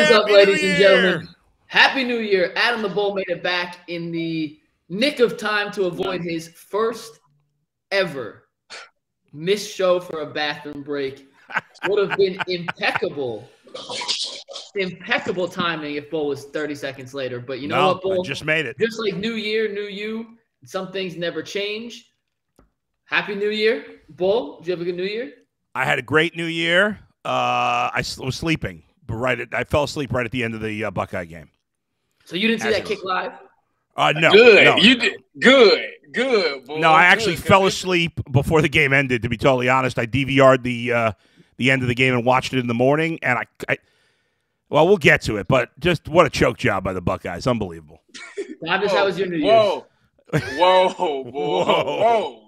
is up, ladies and gentlemen? Happy New Year. Adam the Bull made it back in the nick of time to avoid his first ever missed show for a bathroom break. Would have been impeccable timing if Bull was 30 seconds later. But you know what, Bull? I just made it. Just like New Year, new you. Some things never change. Happy New Year. Bull, did you have a good New Year? I had a great New Year. I was sleeping. But I fell asleep right at the end of the Buckeye game. So you didn't see that kick live? No. Good. No. You did good. Boy. No, I actually fell asleep before the game ended. To be totally honest, I DVR'd the end of the game and watched it in the morning. And well, we'll get to it, but just what a choke job by the Buckeyes, unbelievable. How was your New Year's? Whoa.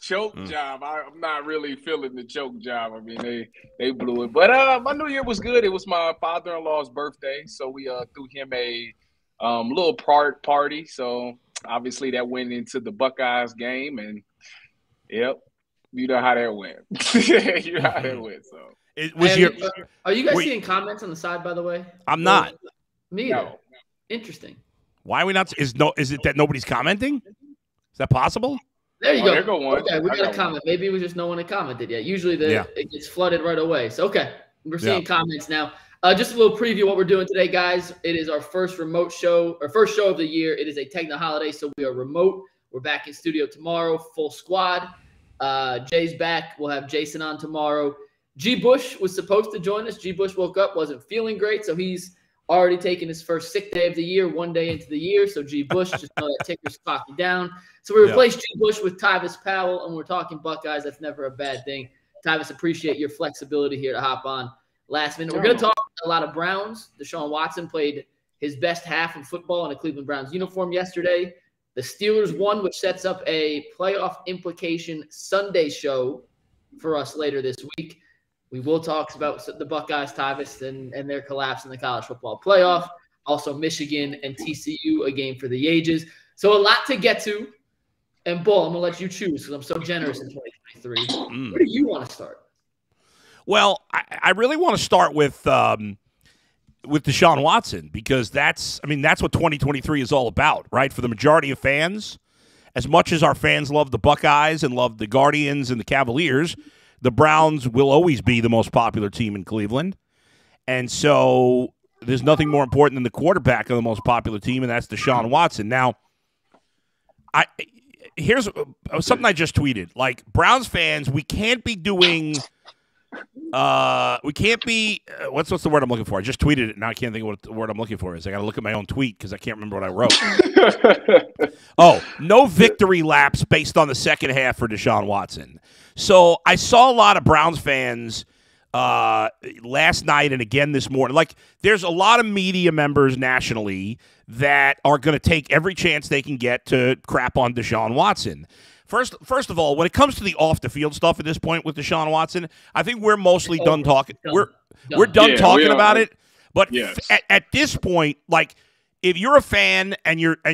Choke job. I'm not really feeling the choke job. I mean, they blew it. But my New Year was good. It was my father-in-law's birthday, so we threw him a little party. So obviously that went into the Buckeyes game, and yep, you know how that went. You know how that went. So are you guys seeing comments on the side? By the way, I'm not. Me either. No. Interesting. Why are we not? Is it that nobody's commenting? Is that possible? There you go. There go one. Okay, we got a comment. Maybe it was just no one had commented yet. Usually it gets flooded right away. So, okay, we're seeing comments now. Just a little preview of what we're doing today, guys. It is our first remote show, our first show of the year. It is a Techno holiday, so we are remote. We're back in studio tomorrow, full squad. Jay's back. We'll have Jason on tomorrow. G. Bush was supposed to join us. G. Bush woke up, wasn't feeling great, so he's already taken his first sick day of the year, 1 day into the year. So G. Bush, just know that ticker's clocking down. So we replaced G. Bush with Tyvis Powell, and we're talking Buckeyes. That's never a bad thing. Tyvis, appreciate your flexibility here to hop on last minute. We're going to talk a lot of Browns. Deshaun Watson played his best half of football in a Cleveland Browns uniform yesterday. The Steelers won, which sets up a playoff implication Sunday show for us later this week. We will talk about the Buckeyes, Tyvis, and their collapse in the college football playoff. Also, Michigan and TCU, a game for the ages. So a lot to get to. And, Bull, I'm going to let you choose because I'm so generous in 2023. Where do you want to start? Well, I really want to start with Deshaun Watson because that's what 2023 is all about, right? For the majority of fans, as much as our fans love the Buckeyes and love the Guardians and the Cavaliers, the Browns will always be the most popular team in Cleveland. And so there's nothing more important than the quarterback of the most popular team, and that's Deshaun Watson. Now, here's something I just tweeted. Like, Browns fans, we can't be doing what's the word I'm looking for? I just tweeted it. Now I can't think of what the word I'm looking for is. I got to look at my own tweet because I can't remember what I wrote. No victory laps based on the second half for Deshaun Watson. So I saw a lot of Browns fans last night and again this morning. Like, there's a lot of media members nationally that are going to take every chance they can get to crap on Deshaun Watson. First of all, when it comes to the off-the-field stuff at this point with Deshaun Watson, I think we're mostly done talking. We're done talking about it. But at this point, like, if you're a fan and you're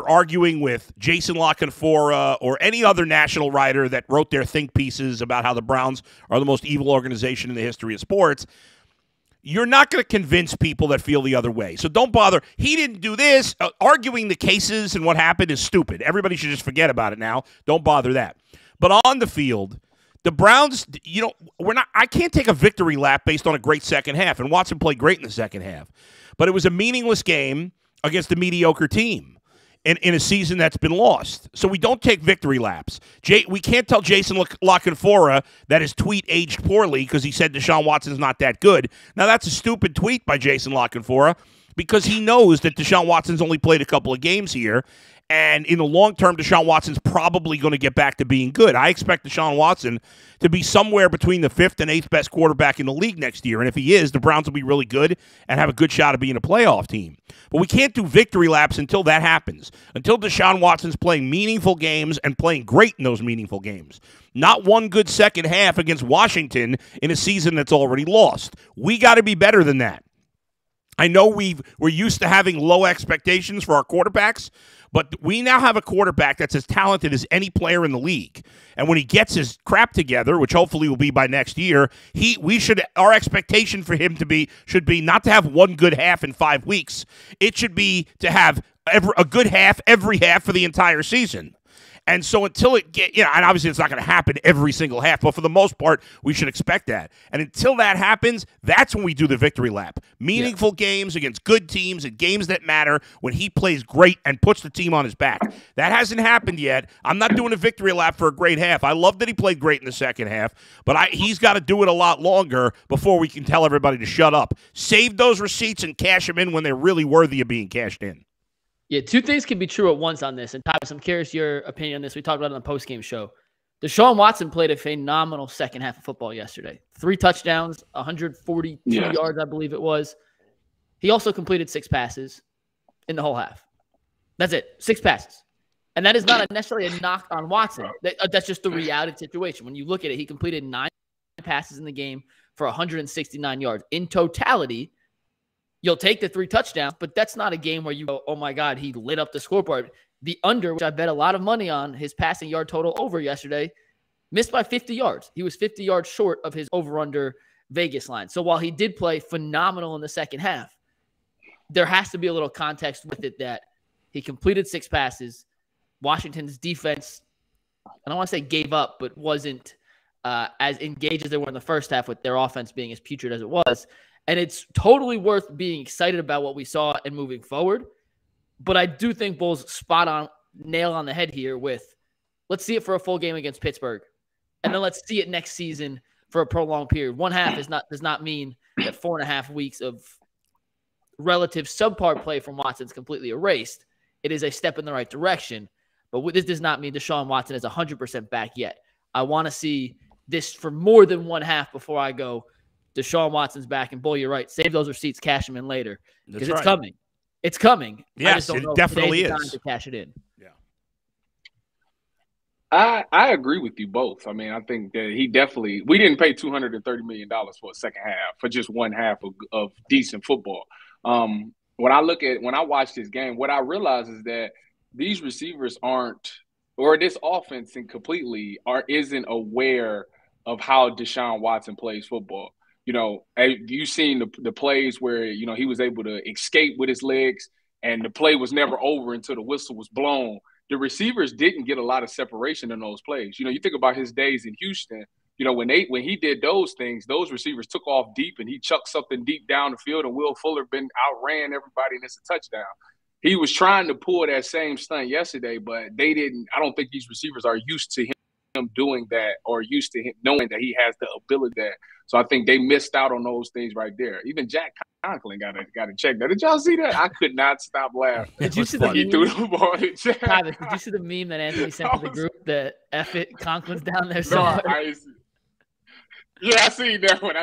arguing with Jason La Canfora or any other national writer that wrote their think pieces about how the Browns are the most evil organization in the history of sports, you're not going to convince people that feel the other way. So don't bother. He didn't do this. Arguing the cases and what happened is stupid. Everybody should just forget about it now. Don't bother that. But on the field, the Browns, I can't take a victory lap based on a great second half. And Watson played great in the second half. But it was a meaningless game against a mediocre team in a season that's been lost. So we don't take victory laps. We can't tell Jason La Canfora that his tweet aged poorly because he said Deshaun Watson's not that good. Now, that's a stupid tweet by Jason La Canfora because he knows that Deshaun Watson's only played a couple of games here. And in the long term, Deshaun Watson's probably going to get back to being good. I expect Deshaun Watson to be somewhere between the 5th and 8th best quarterback in the league next year. And if he is, the Browns will be really good and have a good shot of being a playoff team. But we can't do victory laps until that happens, until Deshaun Watson's playing meaningful games and playing great in those meaningful games. Not one good second half against Washington in a season that's already lost. We got to be better than that. I know we're used to having low expectations for our quarterbacks, but we now have a quarterback that's as talented as any player in the league. And when he gets his crap together, which hopefully will be by next year, our expectation for him should be not to have one good half in 5 weeks. It should be to have a good half every half for the entire season. And so until it and obviously it's not going to happen every single half, but for the most part, we should expect that. And until that happens, that's when we do the victory lap. Meaningful games against good teams and games that matter when he plays great and puts the team on his back. That hasn't happened yet. I'm not doing a victory lap for a great half. I love that he played great in the second half, but he's got to do it a lot longer before we can tell everybody to shut up. Save those receipts and cash them in when they're really worthy of being cashed in. Yeah, two things can be true at once on this. And Tyvis, I'm curious your opinion on this. We talked about it on the postgame show. Deshaun Watson played a phenomenal second half of football yesterday. 3 touchdowns, 142 yards, I believe it was. He also completed 6 passes in the whole half. That's it, 6 passes. And that is not necessarily a knock on Watson. That's just the reality situation. When you look at it, he completed 9 passes in the game for 169 yards. In totality, you'll take the 3 touchdowns, but that's not a game where you go, oh, my God, he lit up the scoreboard. The under, which I bet a lot of money on, his passing yard total over yesterday, missed by 50 yards. He was 50 yards short of his over-under Vegas line. So while he did play phenomenal in the second half, there has to be a little context with it that he completed 6 passes. Washington's defense, I don't want to say gave up, but wasn't as engaged as they were in the first half with their offense being as putrid as it was. And it's totally worth being excited about what we saw and moving forward. But I do think Bull's spot on, nail on the head here with let's see it for a full game against Pittsburgh. And then let's see it next season for a prolonged period. 1 half does not mean that 4.5 weeks of relative subpar play from Watson is completely erased. It is a step in the right direction. But this does not mean Deshaun Watson is 100% back yet. I want to see this for more than 1 half before I go, Deshaun Watson's back, and Bull, you're right. Save those receipts, cash them in later because it's coming. It's coming. Yes, it definitely is. Time to cash it in. Yeah, I agree with you both. I mean, I think that we didn't pay $230 million for a second half for just 1 half of decent football. When I watch this game, what I realize is that these receivers this offense isn't aware of how Deshaun Watson plays football. You've seen the plays where, he was able to escape with his legs and the play was never over until the whistle was blown. The receivers didn't get a lot of separation in those plays. You think about his days in Houston, when he did those things, those receivers took off deep and he chucked something deep down the field and Will Fuller outran everybody and it's a touchdown. He was trying to pull that same stunt yesterday, but they didn't. I don't think these receivers are used to him doing that or used to him knowing that he has the ability that. So I think they missed out on those things right there. Even Jack Conklin got to check that. Did y'all see that? I could not stop laughing. Did you see he threw the ball to Jack. Travis, did you see the meme that Anthony sent to the group that F it, Conklin's down there? Yeah, I seen that one.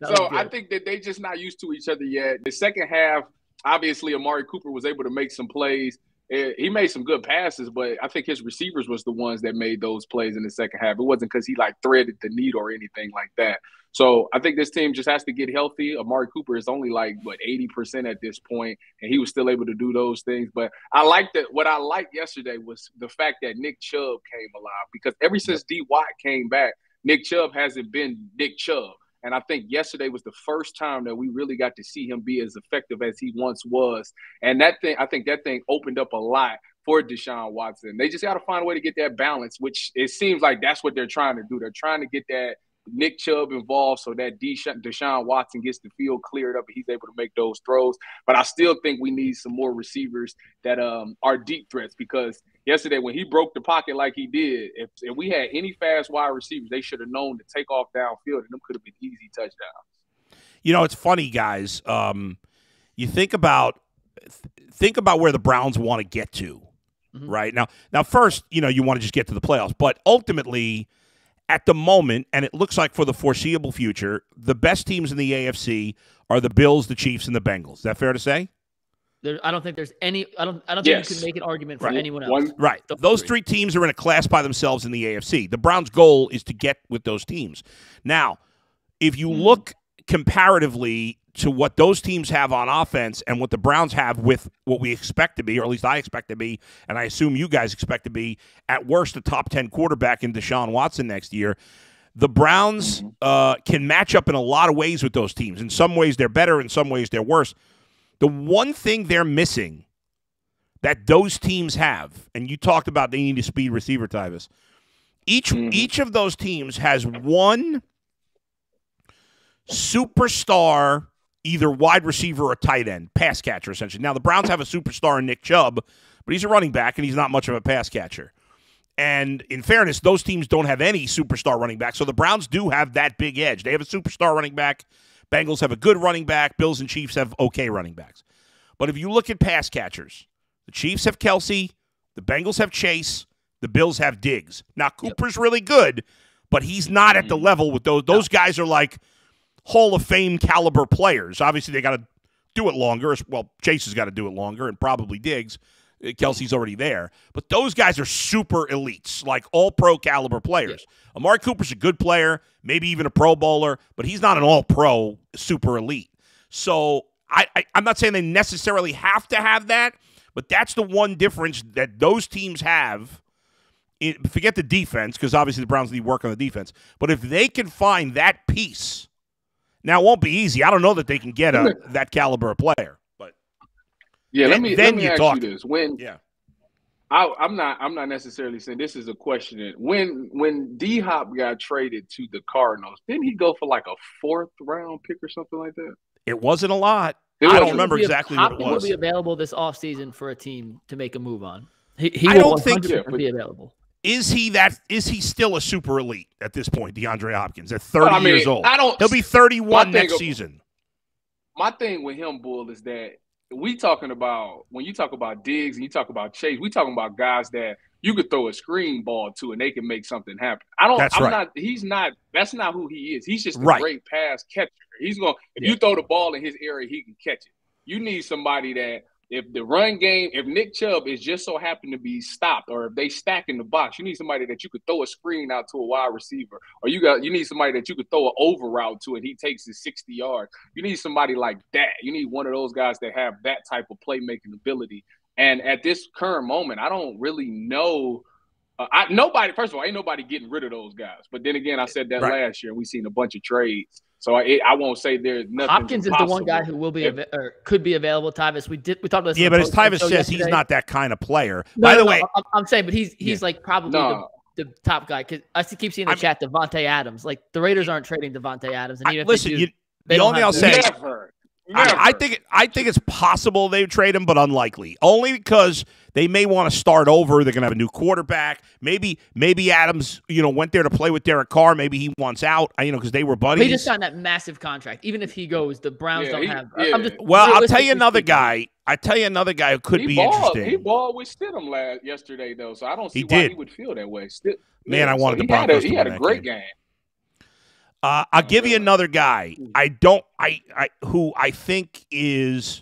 So I think that they just not used to each other yet. The second half, obviously, Amari Cooper was able to make some plays. He made some good passes, but I think his receivers was the ones that made those plays in the second half. It wasn't because he threaded the needle or anything like that. So I think this team just has to get healthy. Amari Cooper is only 80% at this point, and he was still able to do those things. But I like that. What I liked yesterday was the fact that Nick Chubb came alive because ever since D. Watt came back, Nick Chubb hasn't been Nick Chubb. And I think yesterday was the first time that we really got to see him be as effective as he once was. And I think that thing opened up a lot for Deshaun Watson. They just got to find a way to get that balance, which it seems like that's what they're trying to do. They're trying to get that Nick Chubb involved so that Deshaun Watson gets the field cleared up and he's able to make those throws. But I still think we need some more receivers that are deep threats because yesterday when he broke the pocket like he did, if we had any fast wide receivers, they should have known to take off downfield and them could have been easy touchdowns. It's funny, guys. You think about where the Browns want to get to, right? Now, first, you want to just get to the playoffs, but ultimately – at the moment, and it looks like for the foreseeable future, the best teams in the AFC are the Bills, the Chiefs, and the Bengals. Is that fair to say? I don't think there's any. I don't think you can make an argument for anyone else. Right. Those 3 teams are in a class by themselves in the AFC. The Browns' goal is to get with those teams. Now, if you look comparatively to what those teams have on offense and what the Browns have with what we expect to be, or at least I expect to be, and I assume you guys expect to be, at worst, a top 10 quarterback in Deshaun Watson next year, the Browns can match up in a lot of ways with those teams. In some ways, they're better. In some ways, they're worse. The one thing they're missing that those teams have, and you talked about they need a speed receiver, Tyvis, each of those teams has one superstar, either wide receiver or tight end, pass catcher, essentially. Now, the Browns have a superstar in Nick Chubb, but he's a running back, and he's not much of a pass catcher. And in fairness, those teams don't have any superstar running back, so the Browns do have that big edge. They have a superstar running back. Bengals have a good running back. Bills and Chiefs have okay running backs. But if you look at pass catchers, the Chiefs have Kelsey, the Bengals have Chase, the Bills have Diggs. Now, Cooper's really good, but he's not at the level with those. Those guys are like Hall of Fame caliber players. Obviously, they got to do it longer. Well, Chase has got to do it longer, and probably Diggs. Kelsey's already there. But those guys are super elites, like all-pro caliber players. Yeah. Amari Cooper's a good player, maybe even a Pro Bowler, but he's not an all-pro super elite. So I'm not saying they necessarily have to have that, but that's the one difference that those teams have. Forget the defense, because obviously the Browns need work on the defense. But if they can find that piece, now it won't be easy. I don't know that they can get that caliber of player. Yeah, let me ask you this. I'm not necessarily saying this is a question. When D-Hop got traded to the Cardinals, didn't he go for like a 4th round pick or something like that? It wasn't a lot. I don't remember exactly what it was. Hopkins will be available this offseason for a team to make a move on. He I don't think be available. Is he still a super elite at this point, DeAndre Hopkins, at 30 years old? He'll be 31 next season. My thing with him, Bull, is that when you talk about Diggs and you talk about Chase, we talking about guys that you could throw a screen ball to and they can make something happen. That's not who he is. He's just a great pass catcher. He's going, if you throw the ball in his area, he can catch it. You need somebody that, if the run game, if Nick Chubb is just so happen to be stopped, or if they stack in the box, you need somebody that you could throw a screen out to a wide receiver, or you need somebody that you could throw an over route to and he takes his 60 yards. You need somebody like that. You need one of those guys that have that type of playmaking ability. And at this current moment, I don't really know. First of all, ain't nobody getting rid of those guys. But then again, I said that last year, and we seen a bunch of trades. So I won't say there's nothing. Hopkins is the one guy who will be or could be available. Tyvis, we talked about this. Yeah, but as Tyvis says, yesterday, he's not that kind of player. By the way, I'm saying, but he's like probably the top guy, because I keep seeing in the chat Devontae Adams. Like, the Raiders aren't trading Devontae Adams, and even the only thing I'll say. I think it's possible they would trade him, but unlikely. Only because they may want to start over. They're going to have a new quarterback. Maybe Adams, went there to play with Derek Carr. Maybe he wants out, because they were buddies. He just signed that massive contract. Even if he goes, the Browns don't have. I'll tell you another guy. Who could be interesting. He balled with Stidham yesterday, though, so I don't see why he would feel that way. I wanted the Broncos to win that game. He had a great game. I'll give you another guy. Who I think is,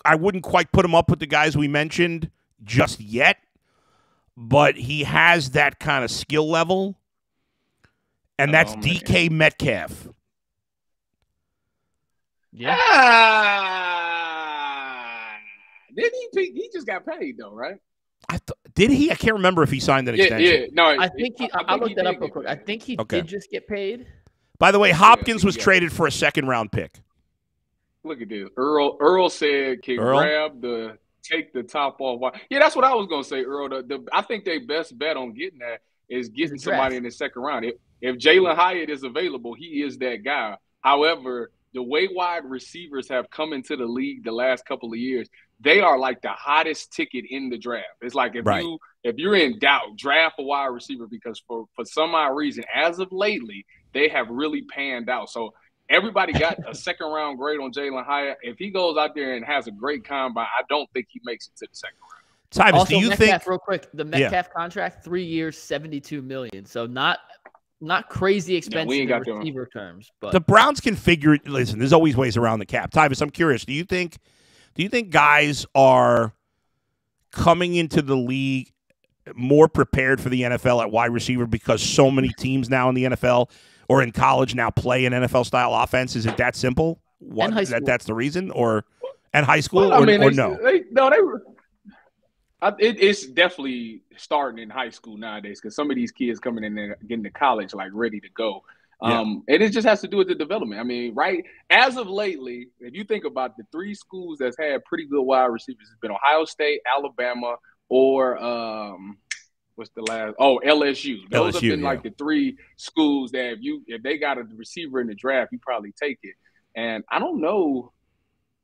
I wouldn't quite put him up with the guys we mentioned just yet, but he has that kind of skill level, and that's DK Metcalf. Yeah. Didn't he just got paid though, right? Did he? I can't remember if he signed an extension. Yeah, no. I think I'll look that up real quick. I think he did just get paid. By the way, Hopkins was traded for a 2nd-round pick. Look at this. Earl said, take the top off. Yeah, that's what I was going to say, Earl. I think their best bet on getting that is getting somebody in the 2nd round. If Jalen Hyatt is available, he is that guy. However, the way wide receivers have come into the league the last couple of years, they are like the hottest ticket in the draft. It's like if you're in doubt, draft a wide receiver, because for some odd reason, as of lately, they have really panned out. So everybody got a 2nd round grade on Jalen Hyatt. If he goes out there and has a great combine, I don't think he makes it to the 2nd round. Tyvis, also, do you think real quick, the Metcalf contract, 3 years, $72 million. So not crazy expensive in receiver terms, but the Browns can figure it. Listen, there's always ways around the cap. Tyvis, I'm curious. Do you think guys are coming into the league more prepared for the NFL at wide receiver because so many teams now in the NFL or in college now play an NFL-style offense? Is it that simple? what? And high school. That's the reason, or and high school, Well, I mean, or no? It's definitely starting in high school nowadays because some of these kids coming in there getting to college like ready to go. And it just has to do with the development. I mean, right as of lately, if you think about the 3 schools that's had pretty good wide receivers, it's been Ohio State, Alabama, or what's the last? Oh, LSU. Those have been like the 3 schools that if they got a receiver in the draft, you probably take it. And I don't know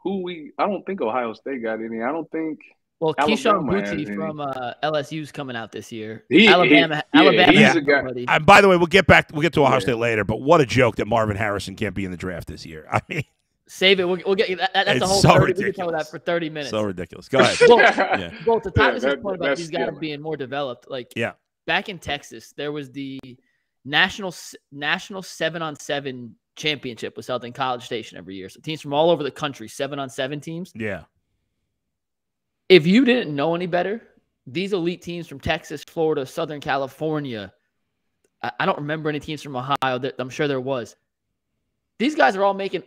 I don't think Ohio State got any. I don't think. Well, Keyshawn Boutte from LSU's coming out this year. Alabama. He's a guy. And by the way, we'll get to Ohio State later. But what a joke that Marvin Harrison can't be in the draft this year. I mean, save it. We'll get that's a whole. So 30, ridiculous. we can talk about that for 30 minutes. So ridiculous. Go ahead. Well, to Tyvis' point about these guys being more developed, like back in Texas, there was the national 7-on-7 championship was held in College Station every year. So teams from all over the country, 7-on-7 teams. Yeah. If you didn't know any better, these elite teams from Texas, Florida, Southern California, I don't remember any teams from Ohio. I'm sure there was. These guys are all making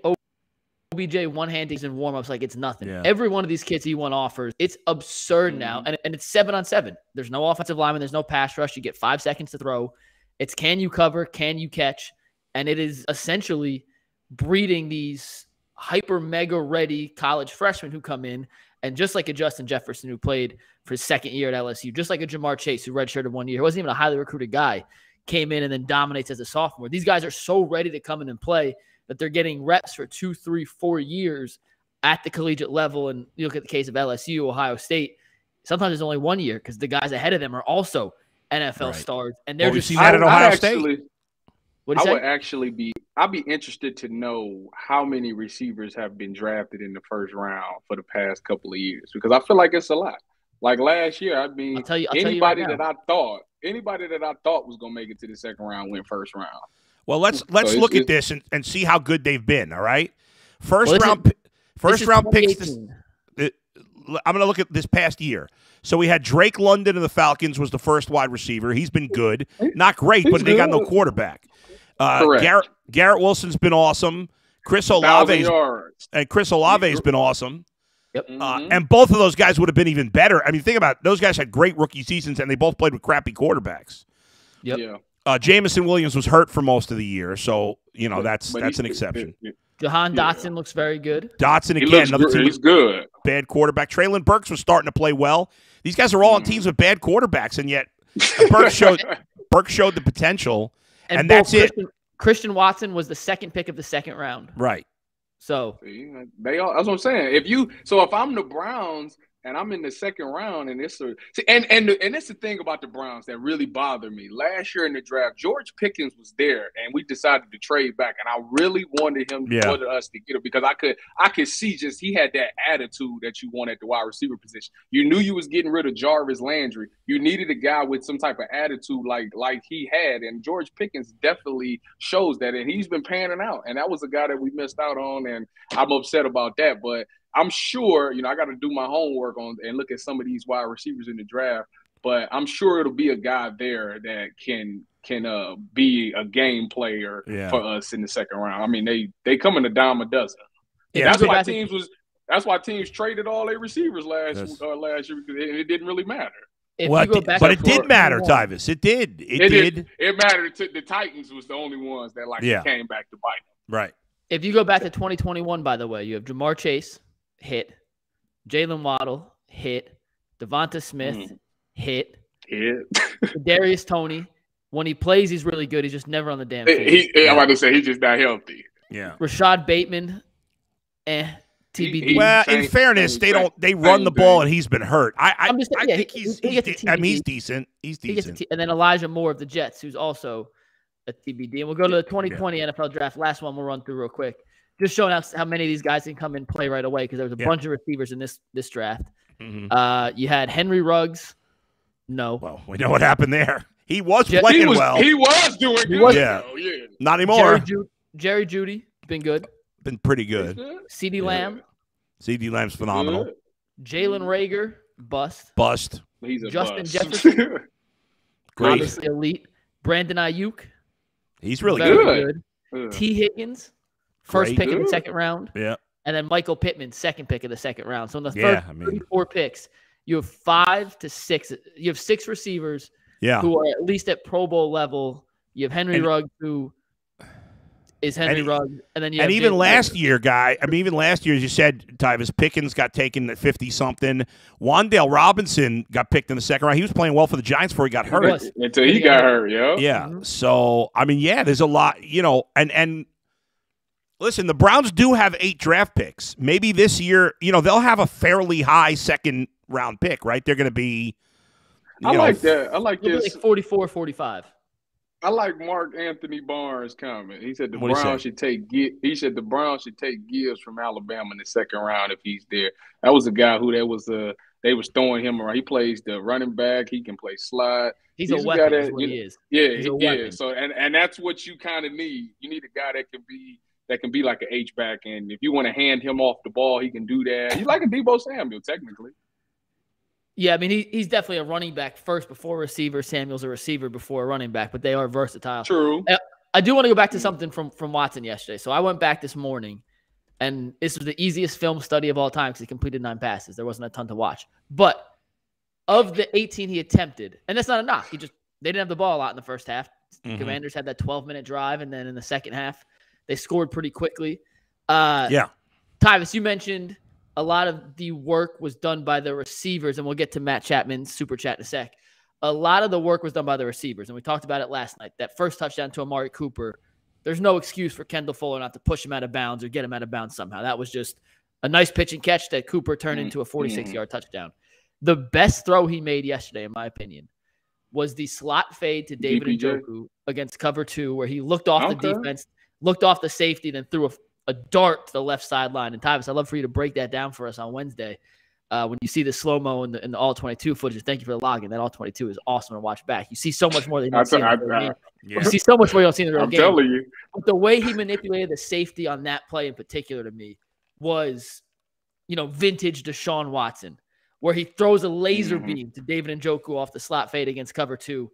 OBJ one-handings and warm-ups like it's nothing. Yeah. Every one of these kids E1 offers, it's absurd now. And it's 7-on-7. There's no offensive lineman. There's no pass rush. You get 5 seconds to throw. It's can you cover, can you catch? And it is essentially breeding these hyper-mega ready college freshmen who come in. And just like a Justin Jefferson who played for his 2nd year at LSU, just like a Jamar Chase who redshirted 1 year, he wasn't even a highly recruited guy, came in and then dominates as a sophomore. These guys are so ready to come in and play that they're getting reps for 2, 3, 4 years at the collegiate level. And you look at the case of LSU, Ohio State, sometimes it's only 1 year because the guys ahead of them are also NFL stars. And they're just at Ohio State. I'd be interested to know how many receivers have been drafted in the first round for the past couple of years, because I feel like it's a lot. Like last year, anybody that I thought was going to make it to the 2nd round went first round. Well, let's look at this and see how good they've been. All right, first round picks. I'm going to look at this past year. So we had Drake London of the Falcons was the first wide receiver. He's been good, not great, but they got no quarterback. Garrett Wilson's been awesome. Chris Olave's been awesome. Yep. And both of those guys would have been even better. I mean, think about it. Those guys had great rookie seasons, and they both played with crappy quarterbacks. Yep. Yeah. Jamison Williams was hurt for most of the year, so that's an exception. Jahan Dotson looks very good. Dotson again, another team. He's good. Bad quarterback. Traylon Burks was starting to play well. These guys are all on teams with bad quarterbacks, and yet Burks showed the potential. And that's it. Christian Watson was the 2nd pick of the 2nd round. Right. So that's what I'm saying. If I'm the Browns and I'm in the 2nd round, and it's the thing about the Browns that really bothered me. Last year in the draft, George Pickens was there, and we decided to trade back, and I really wanted us to get him because I could see just he had that attitude that you want at the wide receiver position. You knew you was getting rid of Jarvis Landry. You needed a guy with some type of attitude like he had, and George Pickens definitely shows that, and he's been panning out, and that was a guy that we missed out on, and I'm upset about that, but I'm sure, I got to do my homework on and look at some of these wide receivers in the draft, but I'm sure it'll be a guy there that can be a game player for us in the 2nd round. I mean, they come in a dime a dozen. Yeah, that's why teams traded all their receivers last year because it didn't really matter. But it did matter, Tyvis. It did. It mattered. The Titans was the only ones that came back to bite them. Right. If you go back to 2021, by the way, you have Jamar Chase. Hit. Jalen Waddle, hit. Devonta Smith, hit. Darius Toney, when he plays, he's really good. He's just never on the damn field. I'm about to say he's just not healthy. Yeah. Rashad Bateman, TBD. Well, in fairness, they run the ball and he's been hurt. I think he's decent. He's decent. And then Elijah Moore of the Jets, who's also a TBD. And we'll go to the 2020 NFL draft. Last one we'll run through real quick. Just showing us how many of these guys can come and play right away because there was a bunch of receivers in this draft. Mm-hmm. You had Henry Ruggs. No. Well, we know what happened there. He was playing well. He was doing good. Yeah. Not anymore. Jerry Jeudy, been good. Been pretty good. CeeDee Lamb. CeeDee Lamb's phenomenal. Jalen Reagor, bust. He's a Justin bust. Jefferson. Great. Obviously elite. Brandon Ayuk. He's really good. T. Higgins. first pick in the second round. Yeah. And then Michael Pittman, second pick of the second round. So in the first 34 picks, you have 5 to 6. You have 6 receivers who are at least at Pro Bowl level. You have Henry Ruggs, who is Henry Ruggs. And then you have even last year, even last year, as you said, Tyvis, Pickens got taken at 50-something. Wan'Dale Robinson got picked in the second round. He was playing well for the Giants before he got hurt. Until he got hurt, Yeah. So, there's a lot, and listen, the Browns do have 8 draft picks. Maybe this year, they'll have a fairly high second-round pick, right? They're going to be I like that. I like this. Like 44, 45. I like Mark Anthony Barnes' comment. He said the Browns should take Gibbs from Alabama in the second round if he's there. That was a guy who they was throwing him around. He plays the running back. He can play slide. He's a weapon. That's what he is. Yeah, he is. So and that's what you kind of need. You need a guy that can be like an H-back, and if you want to hand him off the ball, he can do that. He's like a Deebo Samuel, technically. Yeah, he's definitely a running back first before receiver. Samuel's a receiver before a running back, but they are versatile. True. I do want to go back to something from Watson yesterday. So I went back this morning, and this was the easiest film study of all time because he completed 9 passes. There wasn't a ton to watch. But of the 18 he attempted, and that's not a knock. They didn't have the ball a lot in the first half. Commanders had that 12-minute drive, and then in the second half, they scored pretty quickly. Tyvis, you mentioned a lot of the work was done by the receivers, and we'll get to Matt Chapman's super chat in a sec. A lot of the work was done by the receivers, and we talked about it last night. That first touchdown to Amari Cooper, there's no excuse for Kendall Fuller not to push him out of bounds or get him out of bounds somehow. That was just a nice pitch and catch that Cooper turned into a 46-yard touchdown. The best throw he made yesterday, in my opinion, was the slot fade to David Njoku against cover 2, where he looked off the defense, looked off the safety, then threw a dart to the left sideline. And Tyvis, I'd love for you to break that down for us on Wednesday when you see the slow-mo and the all-22 footage. Thank you for the login. That all-22 is awesome to watch back. You see so much more than you don't see in the real game. You see so much more you don't see in the real game. I'm telling you. But the way he manipulated the safety on that play in particular to me was, vintage Deshaun Watson, where he throws a laser beam to David Njoku off the slot fade against cover 2.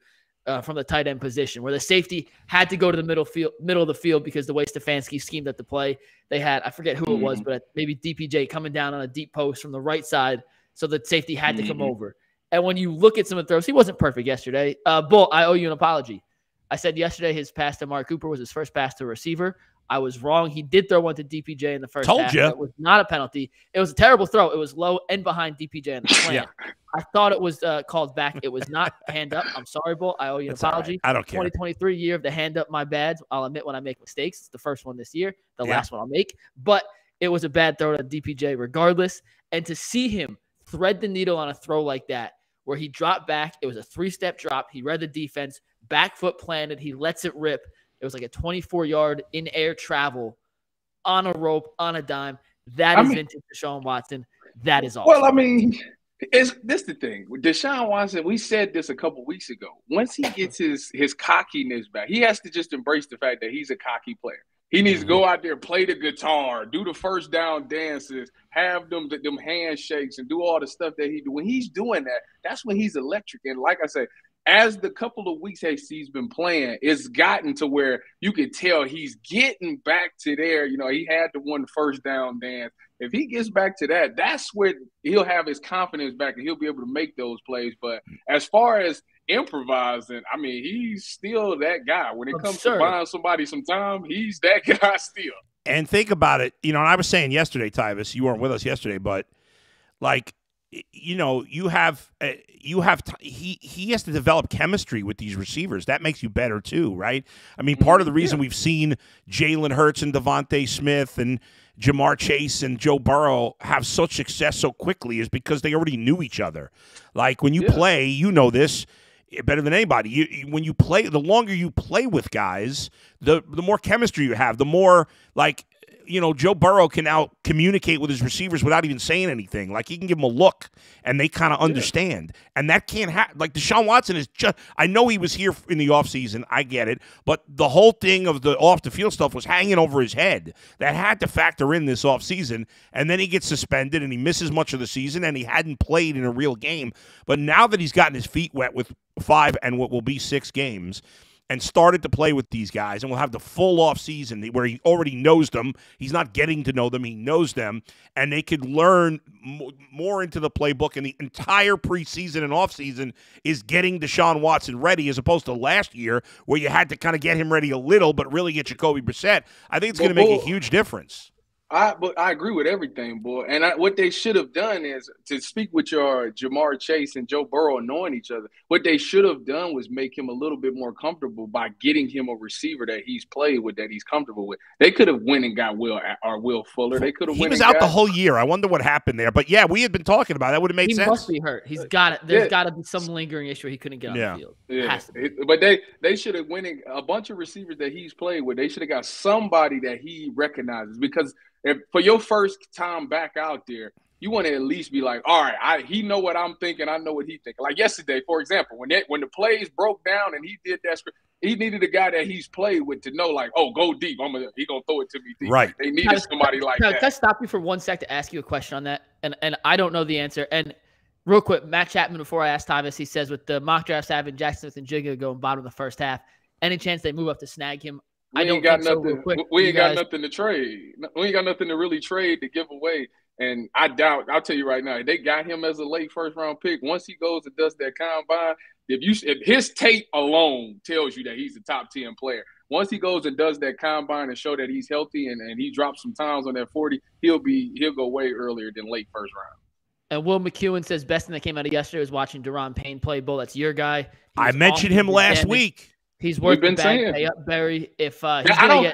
From the tight end position, where the safety had to go to the middle of the field because the way Stefanski schemed up the play, they had, I forget who it was, but maybe DPJ coming down on a deep post from the right side, so the safety had to come over. And when you look at some of the throws, he wasn't perfect yesterday. Bull, I owe you an apology. I said yesterday his pass to Amari Cooper was his first pass to a receiver. I was wrong. He did throw one to DPJ in the first half. It was not a penalty. It was a terrible throw. It was low and behind DPJ in the slant. I thought it was called back. It was not hand up. I'm sorry, Bull. I owe you an apology. Right. I don't care. 2023 year of the hand up, my bad. I'll admit when I make mistakes. It's the first one this year. The last one I'll make. But it was a bad throw to DPJ regardless. And to see him thread the needle on a throw like that, where he dropped back, it was a 3-step drop. He read the defense, back foot planted. He lets it rip. It was like a 24-yard in-air travel on a rope, on a dime. That is vintage Deshaun Watson. That is awesome. Well, is this the thing with Deshaun Watson? We said this a couple weeks ago. Once he gets his cockiness back, he has to just embrace the fact that he's a cocky player. He needs to go out there, play the guitar, do the first down dances, have them handshakes, and do all the stuff that he do. When he's doing that, that's when he's electric. And like I said, as the couple of weeks he's been playing, it's gotten to where you could tell he's getting back to there. He had the one first down dance. If he gets back to that, that's where he'll have his confidence back and he'll be able to make those plays. But as far as improvising, he's still that guy. When it comes to buying somebody some time, he's that guy still. And think about it. And I was saying yesterday, Tyvis, you weren't with us yesterday, but like, he has to develop chemistry with these receivers. That makes you better too, right? Part of the reason we've seen Jalen Hurts and Devontae Smith and Jamar Chase and Joe Burrow have such success so quickly is because they already knew each other. Like when you play, this better than anybody. When you play, the longer you play with guys, the more chemistry you have, the more like Joe Burrow can now communicate with his receivers without even saying anything. Like he can give them a look and they kind of understand. And that can't happen. Like Deshaun Watson is just, I know he was here in the offseason. I get it. But the whole thing of the off the field stuff was hanging over his head. That had to factor in this offseason. And then he gets suspended and he misses much of the season and he hadn't played in a real game. But now that he's gotten his feet wet with 5 and what will be 6 games, and started to play with these guys and will have the full off season where he already knows them. He's not getting to know them. He knows them, and they could learn more into the playbook. And the entire preseason and offseason is getting Deshaun Watson ready, as opposed to last year where you had to kind of get him ready a little, but really get Jacoby Brissett. I think it's going to make a huge difference. But I agree with everything, boy. And what they should have done is, to speak with your Jamar Chase and Joe Burrow knowing each other, what they should have done was make him a little bit more comfortable by getting him a receiver that he's played with, that he's comfortable with. They could have went and got Will Fuller. They could have. He was out the whole year. I wonder what happened there. But yeah, we had been talking about it. That would have made sense. He must be hurt. He's got it. There's got to be some lingering issue. He couldn't get on the field. Yeah, but they should have went a bunch of receivers that he's played with. They should have got somebody that he recognizes, because for your first time back out there, you want to at least be like, all right, he know what I'm thinking. I know what he thinking. Like yesterday, for example, when the plays broke down and he did that, he needed a guy that he's played with to know, like, oh, go deep. He gonna throw it to me deep. Right. They needed somebody like that. Can I stop you for 1 sec to ask you a question on that? And I don't know the answer. And real quick, Matt Chapman, before I ask Tyvis, he says with the mock drafts having Jackson Smith and Jigga going bottom of the first half, any chance they move up to snag him? We ain't got nothing to trade. We ain't got nothing to really trade to give away. And I doubt, I'll tell you right now, they got him as a late first-round pick. Once he goes and does that combine, if his tape alone tells you that he's a top 10 player, once he goes and does that combine and show that he's healthy and he drops some times on that 40, he'll go way earlier than late first round. And Will McEwen says best thing that came out of yesterday was watching Daron Payne play. Bull, that's your guy. I mentioned him last week. He's worth the bag pay up, Barry. If I don't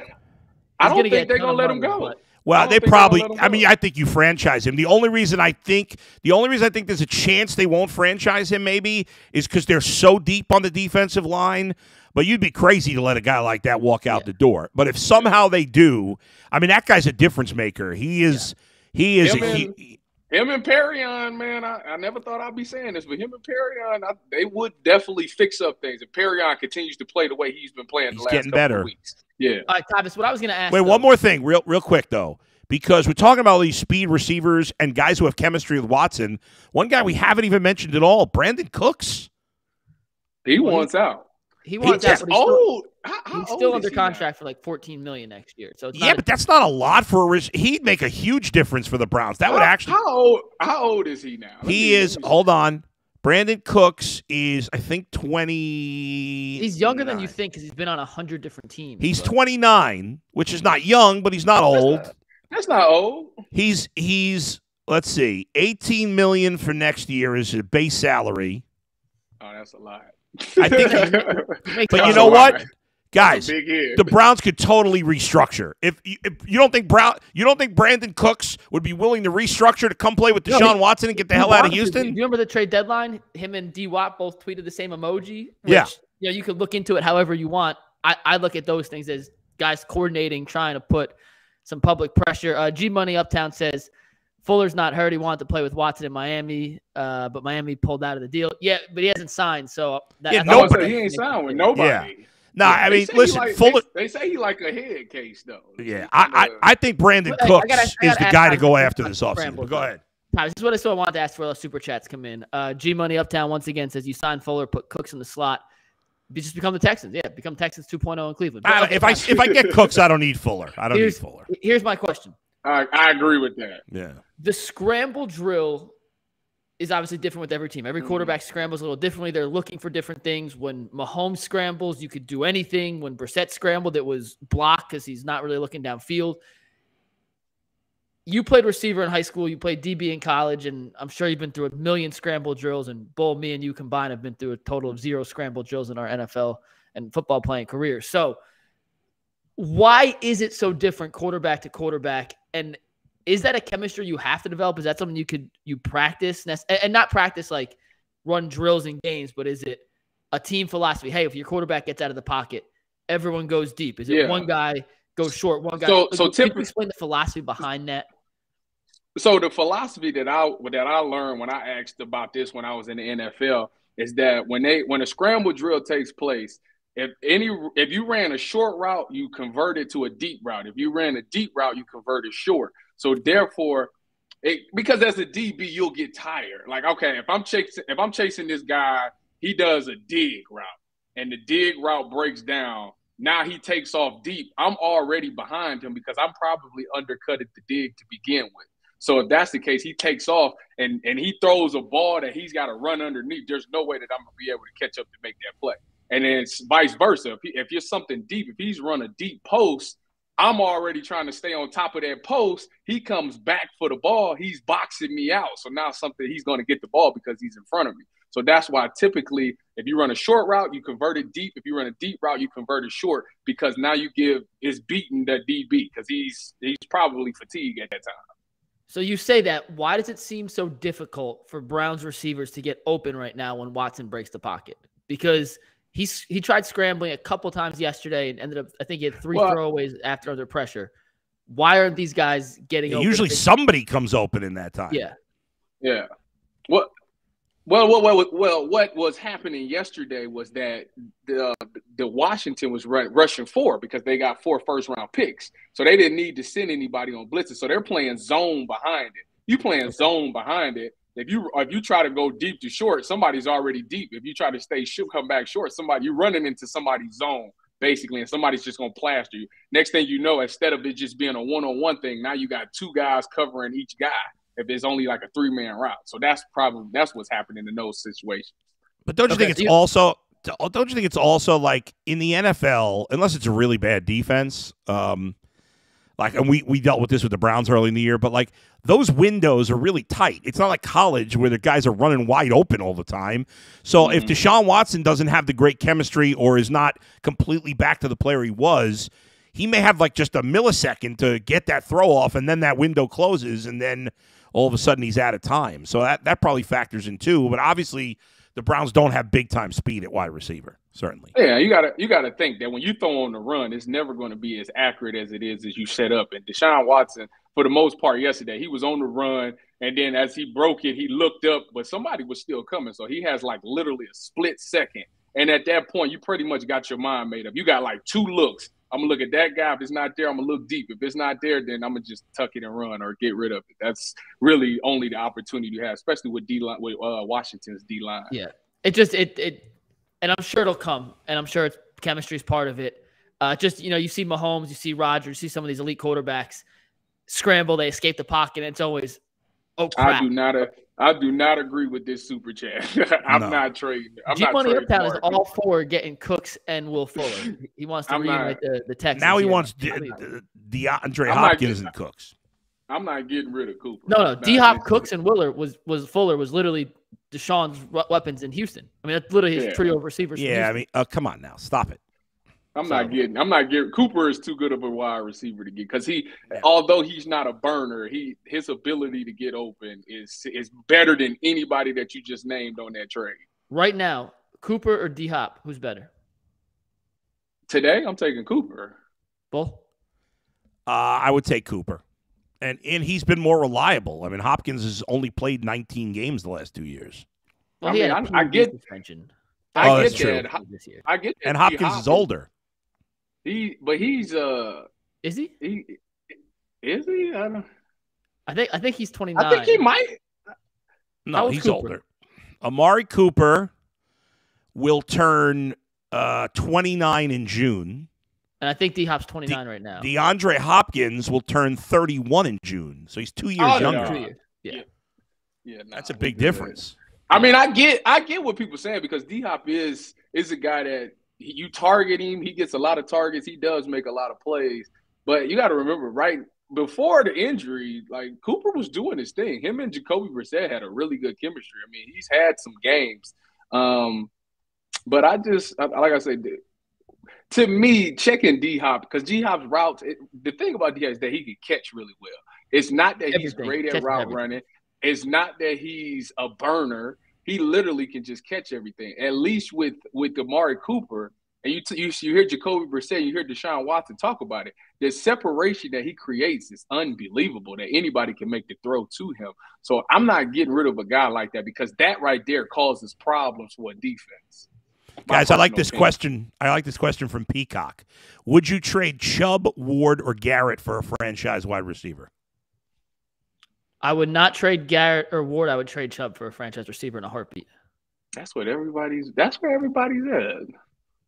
think they're going to let him go. Well, they probably – I mean, I think you franchise him. The only reason I think there's a chance they won't franchise him maybe is because they're so deep on the defensive line. But you'd be crazy to let a guy like that walk out the door. But if somehow they do, I mean, that guy's a difference maker. He is Him and Perrion, man, I never thought I'd be saying this, but him and Perrion, they would definitely fix up things if Perrion continues to play the way he's been playing the last couple of weeks. Yeah. All right, Tyvis, what I was going to ask. Wait, one more thing, real quick, though, because we're talking about all these speed receivers and guys who have chemistry with Watson. One guy we haven't even mentioned at all, Brandon Cooks. He wants out. He wants out. Old. He's still under contract for like $14 million next year. So but that's not a lot for he'd make a huge difference for the Browns. That would actually. How old is he now? Hold on. Brandon Cooks is, I think, 20. He's younger than you think because he's been on 100 different teams. He's 29, which is not young, but he's not old. That's not old. He's let's see, $18 million for next year is his base salary. Oh, that's a lot. I think, but you know what, guys? The Browns could totally restructure. If you don't think Brandon Cooks would be willing to restructure to come play with Deshaun Watson and get the hell out of Houston? You remember the trade deadline? Him and D. Watt both tweeted the same emoji. Which, you could look into it however you want. I look at those things as guys coordinating, trying to put some public pressure. G Money Uptown says Fuller's not hurt. He wanted to play with Watson in Miami, but Miami pulled out of the deal. Yeah, but he hasn't signed, so he ain't signed with nobody. Yeah. No, I mean, listen, Fuller. They say he like a head case, though. Yeah, I think Brandon Cooks is the guy to go after this offseason. But go ahead. This is what I wanted to ask for. Those super chats come in. G Money Uptown once again says you sign Fuller, put Cooks in the slot. You just become the Texans. Yeah, become Texans 2.0 in Cleveland. If I get Cooks, I don't need Fuller. Need Fuller. Here's my question. I agree with that. Yeah. The scramble drill is obviously different with every team. Every quarterback scrambles a little differently. They're looking for different things. When Mahomes scrambles, you could do anything. When Brissett scrambled, it was block because he's not really looking downfield. You played receiver in high school. You played DB in college, and I'm sure you've been through a million scramble drills. And Bull, me and you combined have been through a total of 0 scramble drills in our NFL and football playing career. So why is it so different quarterback to quarterback? And is that a chemistry you have to develop? Is that something you practice and not practice like run drills in games, but is it a team philosophy? Hey, if your quarterback gets out of the pocket, everyone goes deep. Is it one guy goes short, one guy? So can you explain the philosophy behind that? So the philosophy that I learned when I asked about this when I was in the NFL is that when a scramble drill takes place, if you ran a short route, you convert it to a deep route. If you ran a deep route, you convert it short. So therefore, because as a DB, you'll get tired. Like, okay, if I'm chasing this guy, he does a dig route. and the dig route breaks down, now he takes off deep, I'm already behind him because I'm probably undercutted the dig to begin with. So if that's the case, he takes off and he throws a ball that he's got to run underneath. There's no way that I'm going to be able to catch up to make that play. And then it's vice versa. If you're something deep, if he's run a deep post, I'm already trying to stay on top of that post. He comes back for the ball. He's boxing me out. So now he's going to get the ball because he's in front of me. So that's why typically if you run a short route, you convert it deep. If you run a deep route, you convert it short because now it's beating the DB because he's probably fatigued at that time. So you say that. Why does it seem so difficult for Browns receivers to get open right now when Watson breaks the pocket? Because he tried scrambling a couple times yesterday and ended up, I think he had 3 throwaways after under pressure. Why aren't these guys getting open? Usually somebody comes open in that time. Yeah. Yeah. Well, what was happening yesterday was that the Washington was rushing 4 because they got 4 first-round picks. So they didn't need to send anybody on blitzes. So they're playing zone behind it. You playing zone behind it. If you try to go deep to short, somebody's already deep. If you try to come back short, you're running into somebody's zone, basically, and somebody's just going to plaster you. Next thing you know, instead of it just being a one-on-one thing, now you got 2 guys covering each guy if it's only like a 3-man route. So that's what's happening in those situations. But don't you think it's also like in the NFL, unless it's a really bad defense, and we dealt with this with the Browns early in the year, but like those windows are really tight. It's not like college where the guys are running wide open all the time. So if Deshaun Watson doesn't have the great chemistry or is not completely back to the player he was, he may have like just a millisecond to get that throw off, and then that window closes, and then all of a sudden he's out of time. So that probably factors in too. But obviously the Browns don't have big-time speed at wide receiver, certainly. Yeah, you gotta think that when you throw on the run, it's never going to be as accurate as it is as you set up. And Deshaun Watson, for the most part yesterday, he was on the run, and then as he broke it, he looked up, but somebody was still coming. So he has like literally a split second. And at that point, you pretty much got your mind made up. You got like 2 looks. I'm going to look at that guy. If it's not there, I'm going to look deep. If it's not there, then I'm going to just tuck it and run or get rid of it. That's really only the opportunity you have, especially with Washington's D-line. Yeah. And I'm sure it'll come, and I'm sure chemistry is part of it. You see Mahomes, you see Rodgers, you see some of these elite quarterbacks scramble, they escape the pocket, and it's always, oh, crap. I do not agree with this super chat. I'm not trading. G-Money Uptown is all for getting Cooks and Will Fuller. He wants to reunite the Texans. Now he wants DeAndre Hopkins and Cooks. I'm not getting rid of Cooper. No. D-Hop, Cooks, and Fuller was literally Deshaun's weapons in Houston. I mean, that's literally his trio of receivers. Yeah, I mean, come on now. Stop it. I'm not getting Cooper is too good of a wide receiver to get because although he's not a burner, his ability to get open is better than anybody that you just named on that trade. Right now, Cooper or D-Hop, who's better? Today, I'm taking Cooper. Bull? I would take Cooper. And he's been more reliable. I mean, Hopkins has only played 19 games the last 2 years. Well, I get suspension. I get that. I get that. And Hopkins is older. He's is he? Is he? I think he's 29. I think he might. No, he's older. Amari Cooper will turn 29 in June. And I think D-Hop's 29 right now. DeAndre Hopkins will turn 31 in June. So he's 2 years younger. 2 years. Yeah. That's a big difference. I mean, I get what people saying because D-Hop is a guy that you target him. He gets a lot of targets. He does make a lot of plays. But you got to remember, right before the injury, like Cooper was doing his thing. Him and Jacoby Brissett had a really good chemistry. I mean, he's had some games. But like I said, to me, checking D-Hop, because D-Hop's routes, the thing about D-Hop is that he can catch really well. It's not that he's great at route running. It's not that he's a burner. He literally can just catch everything. At least with Amari Cooper, and you hear Jacoby Brissett, you hear Deshaun Watson talk about it. The separation that he creates is unbelievable that anybody can make the throw to him. So I'm not getting rid of a guy like that because that right there causes problems for a defense. Guys, I like this question. I like this question from Peacock. Would you trade Chubb, Ward, or Garrett for a franchise wide receiver? I would not trade Garrett or Ward. I would trade Chubb for a franchise receiver in a heartbeat. That's where everybody's at.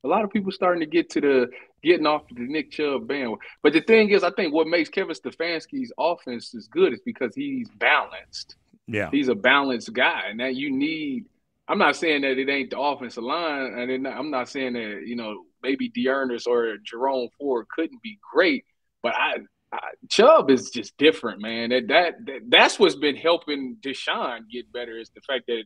A lot of people starting to getting off the Nick Chubb bandwagon. But the thing is, I think what makes Kevin Stefanski's offense is good is because he's balanced. Yeah. He's a balanced guy. And that you need – I'm not saying that it ain't the offensive line. And I'm not saying that, maybe Dearness or Jerome Ford couldn't be great. But Chubb is just different, man. That's what's been helping Deshaun get better is the fact that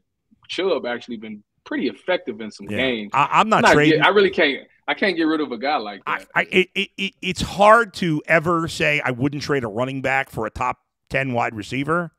Chubb actually been pretty effective in some games. I'm not trading. I really can't. I can't get rid of a guy like that. It's hard to ever say I wouldn't trade a running back for a top 10 wide receiver.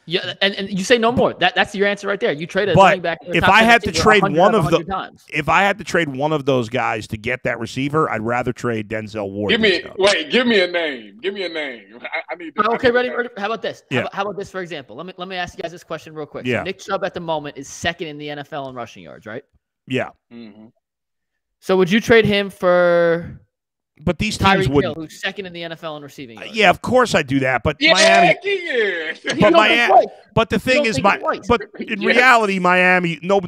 Yeah, and you say no more. That's your answer right there. You trade a running back. If I had to trade if I had to trade one of those guys to get that receiver, I'd rather trade Denzel Ward. Give me a name. Give me a name. I need to. Okay, ready? How about this? Yeah. How about this, for example? Let me ask you guys this question real quick. Yeah. So Nick Chubb at the moment is second in the NFL in rushing yards, right? Yeah. Mm-hmm. So would you trade him for? But these teams wouldn't. Who's second in the NFL in receiving yards? Yeah, of course I do that. But Miami. But the thing is, in reality, Miami, no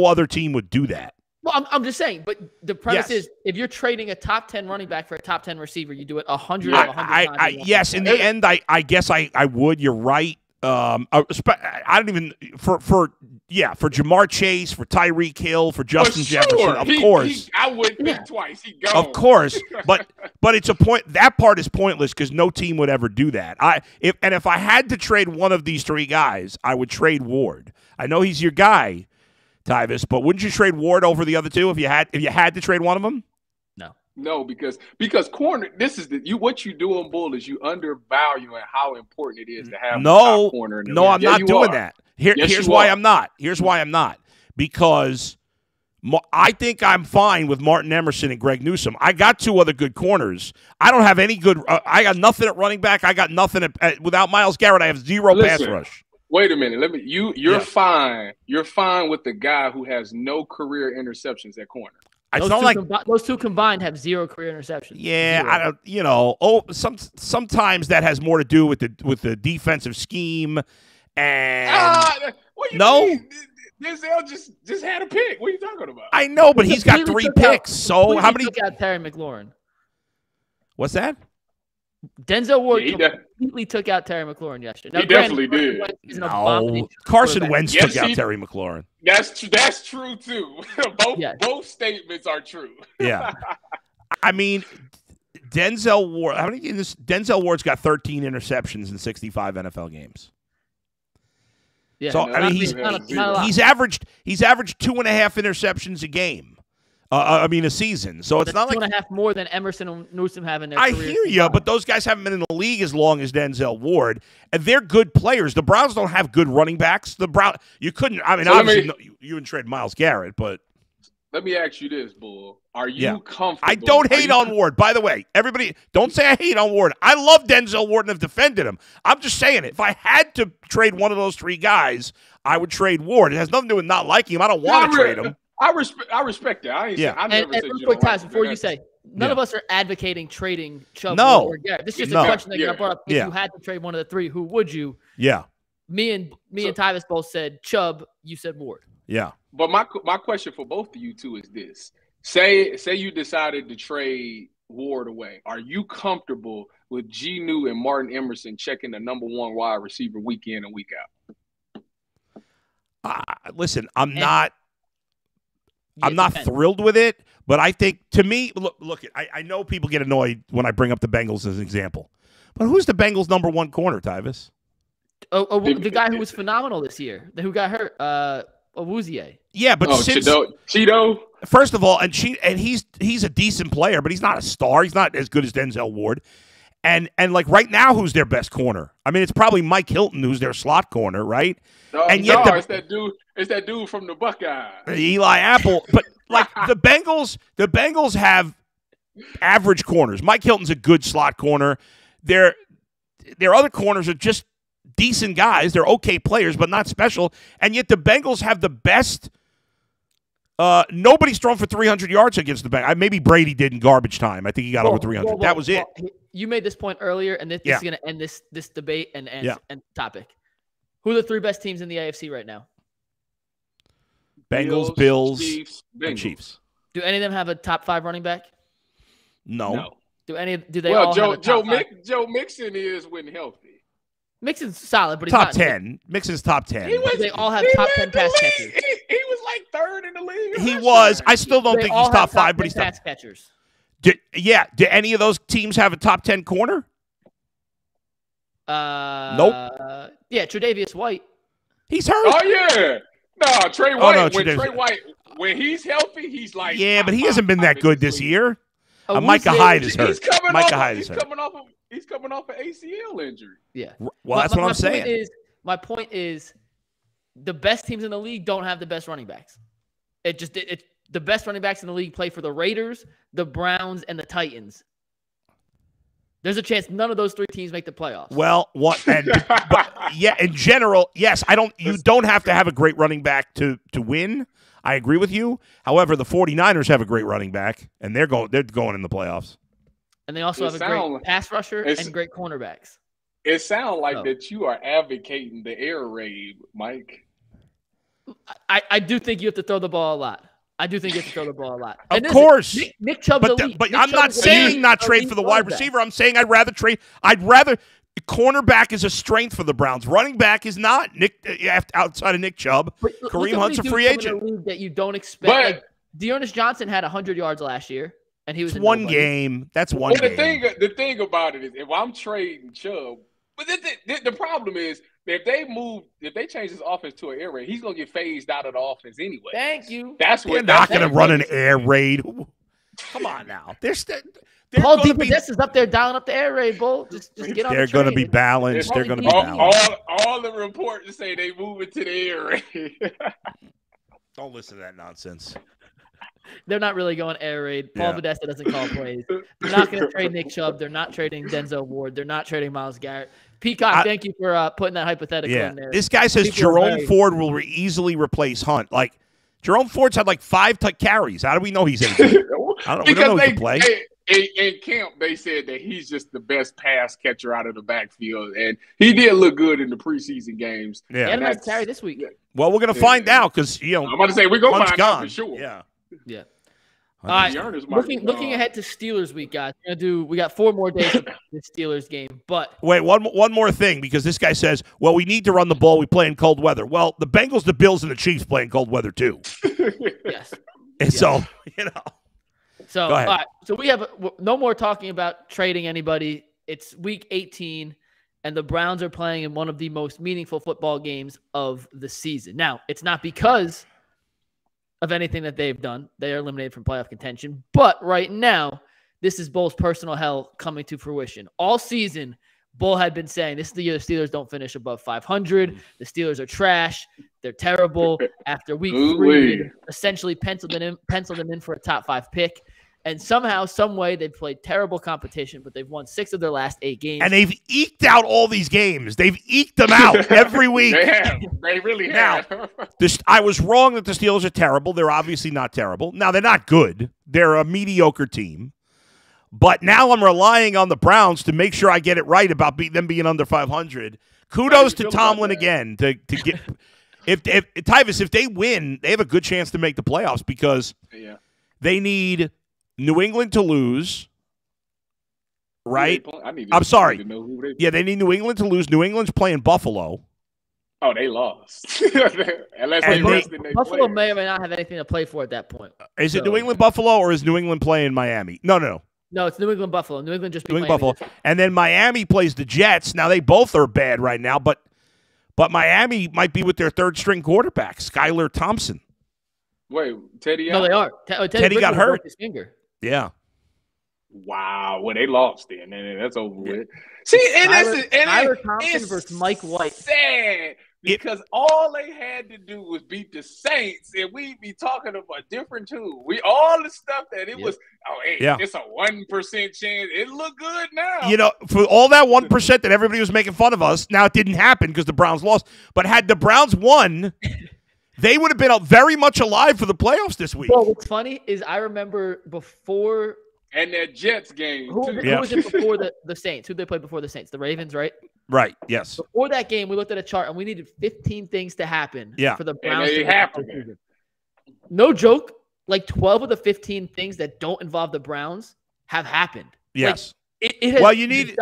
other team would do that. Well, I'm just saying. But the premise is, if you're trading a top 10 running back for a top 10 receiver, you do it 100 times. Yes, in the end, I guess I would. You're right. I don't even for Jamar Chase, for Tyreek Hill, for Justin Jefferson, of course. I would think twice. He gone. Of course, but it's a point. That part is pointless because no team would ever do that. If I had to trade one of these three guys, I would trade Ward. I know he's your guy, Tyvis, but wouldn't you trade Ward over the other two if you had to trade one of them? No, because corner. This is what you do on Bull is you undervalue how important it is to have a top corner. I'm not doing that. Here's why I'm not. Here's why I'm not. Because I think I'm fine with Martin Emerson and Greg Newsome. I got two other good corners. I don't have any good. I got nothing at running back. I got nothing without Myles Garrett. I have zero pass rush. Wait a minute. You're fine. You're fine with the guy who has no career interceptions at corner. Those two combined have zero career interceptions. Yeah, Zero. I don't. Sometimes that has more to do with the defensive scheme. And what you mean? Denzel just had a pick. What are you talking about? I know, but he's got 3 picks. So how many? Took out Terry McLaurin. What's that? Denzel Ward completely took out Terry McLaurin yesterday. Now, he definitely did. Carson Wentz took out Terry McLaurin. That's true too. Both statements are true. Yeah, I mean, Denzel Ward. How many? Denzel Ward's got 13 interceptions in 65 NFL games. Yeah, so I mean, he's averaged 2.5 interceptions a game. A season. So it's not like 2.5 more than Emerson and Newsome have in their careers. I hear you, but those guys haven't been in the league as long as Denzel Ward, and they're good players. The Browns don't have good running backs. You couldn't. I mean, obviously, you wouldn't trade Myles Garrett, but let me ask you this, Bull: are you comfortable? I don't hate on Ward. By the way, everybody, don't say I hate on Ward. I love Denzel Ward and have defended him. I'm just saying, if I had to trade one of those three guys, I would trade Ward. It has nothing to do with not liking him. I don't want to trade him. I respect that. I never said real quick, Tyvis, before you say, none of us are advocating trading Chubb or Garrett. This is just a question that got brought up. If you had to trade one of the three, who would you? Yeah. Me and Tyvis both said Chubb. You said Ward. Yeah. But my question for both of you two is this: say you decided to trade Ward away. Are you comfortable with Gnu and Martin Emerson checking the number 1 wide receiver week in and week out? Listen, I'm not thrilled with it, but I think, to me, look, I know people get annoyed when I bring up the Bengals as an example, but who's the Bengals' number 1 corner, Tyvis? The guy who was phenomenal this year, who got hurt, Awuzie. Yeah, but Cheeto. First of all, and he's a decent player, but he's not a star. He's not as good as Denzel Ward. And like right now, who's their best corner? I mean, it's probably Mike Hilton, who's their slot corner, right? It's that dude. It's that dude from the Buckeyes, Eli Apple. But like the Bengals have average corners. Mike Hilton's a good slot corner. Their other corners are just decent guys. They're okay players, but not special. And yet the Bengals have the best. Nobody's thrown for 300 yards against the Bengals. Maybe Brady did in garbage time. I think he got over 300. That was it. You made this point earlier, and this is going to end this debate and topic. Who are the 3 best teams in the AFC right now? Bengals, Bills, Chiefs, and Chiefs. Do any of them have a top 5 running back? No. Do they all have a top 5? Joe Mixon is when healthy. Mixon's solid, but he's top not 10. Mixon's top 10. They all have top 10 pass catchers. He was like 3rd in the league. He was. I still don't think he's top 5, but he's top pass catchers. Do any of those teams have a top 10 corner? Nope. Yeah, Tre'Davious White. He's hurt. Oh yeah. No, Trey White. No, Trey White, when he's healthy, he's like. Yeah, but he hasn't been that good this year. Micah Hyde is hurt. He's coming off an ACL injury. Yeah. Well, that's what I'm saying. My point is, the best teams in the league don't have the best running backs. The best running backs in the league play for the Raiders, the Browns, and the Titans. There's a chance none of those 3 teams make the playoffs. Well, in general, yes, you don't have to have a great running back to win. I agree with you. However, the 49ers have a great running back, and they're going in the playoffs. And they also have a great pass rusher and great cornerbacks. It sounds like that you are advocating the air raid, Mike. I do think you have to throw the ball a lot. Of course. Nick Chubb's elite. But I'm not saying not trade for the wide receiver. I'm saying I'd rather cornerback is a strength for the Browns. Running back is not. Outside of Nick Chubb, Kareem Hunt's a free agent. That you don't expect. Like Dearness Johnson had 100 yards last year, and he was in one game. That's one game. The thing about it is, if I'm trading Chubb, but the problem is if they change his offense to an air raid, he's gonna get phased out of the offense anyway. Thank you. They're not gonna run an air raid. Come on now. Paul DePodesta is up there dialing up the air raid, Bull. Just get on. They're going to be balanced. They're going to be balanced. All the reports say they move it to the air raid. Don't listen to that nonsense. They're not really going air raid. Paul Podesta doesn't call plays. They're not going to trade Nick Chubb. They're not trading Denzel Ward. They're not trading Myles Garrett. Peacock, thank you for putting that hypothetical in there. This guy says Jerome Ford will easily replace Hunt. Like, Jerome Ford's had like 5 carries. How do we know he's any good? We don't know he can play. In camp, they said that he's just the best pass catcher out of the backfield, and he did look good in the preseason games. Yeah, he had a nice carry this week. Well, we're going to find out because I'm about to say we're going to find out for sure. Yeah. All right. Looking ahead to Steelers week, guys. We got 4 more days of the Steelers game, but wait, one more thing, because this guy says, well, we need to run the ball. We play in cold weather. Well, the Bengals, the Bills, and the Chiefs play in cold weather too. Yes. And so, So, all right. So we have no more talking about trading anybody. It's week 18, and the Browns are playing in one of the most meaningful football games of the season. Now, it's not because of anything that they've done. They are eliminated from playoff contention. But right now, this is Bull's personal hell coming to fruition. All season, Bull had been saying this is the year the Steelers don't finish above 500. The Steelers are trash. They're terrible. After week 3, essentially penciled them in for a top 5 pick. And somehow, some way, they've played terrible competition, but they've won 6 of their last 8 games. And they've eked out all these games. They've eked them out every week. They have. They really have. Now, I was wrong that the Steelers are terrible. They're obviously not terrible. Now, they're not good. They're a mediocre team. But now I'm relying on the Browns to make sure I get it right about them being under 500. Kudos to Tomlin again to get if Tyvis, if they win, they have a good chance to make the playoffs because they need New England to lose, right? I'm sorry. They need New England to lose. New England's playing Buffalo. Oh, they lost. Unless Buffalo may or may not have anything to play for at that point. Is it New England Buffalo or is New England playing Miami? No. No, it's New England Buffalo. New England just beat Miami. Buffalo. And then Miami plays the Jets. Now they both are bad right now, but Miami might be with their 3rd-string quarterback, Skylar Thompson. Wait, Teddy? No, they are. Teddy got hurt. His finger. Yeah. Wow. Well, they lost then. That's over with. See, and Skylar Thompson versus Mike White. Sad because all they had to do was beat the Saints, and we'd be talking about a different tune. All the stuff that it was. It's a 1% chance. It looked good now. For all that 1% that everybody was making fun of us, now it didn't happen because the Browns lost. But had the Browns won, they would have been very much alive for the playoffs this week. Well, what's funny is I remember before. And their Jets game. Who was it before the Saints? Who did they play before the Saints? The Ravens, right? Right, yes. Before that game, we looked at a chart, and we needed 15 things to happen for the Browns to happened. No joke. like 12 of the 15 things that don't involve the Browns have happened. Yes. Like, it has, well, you needed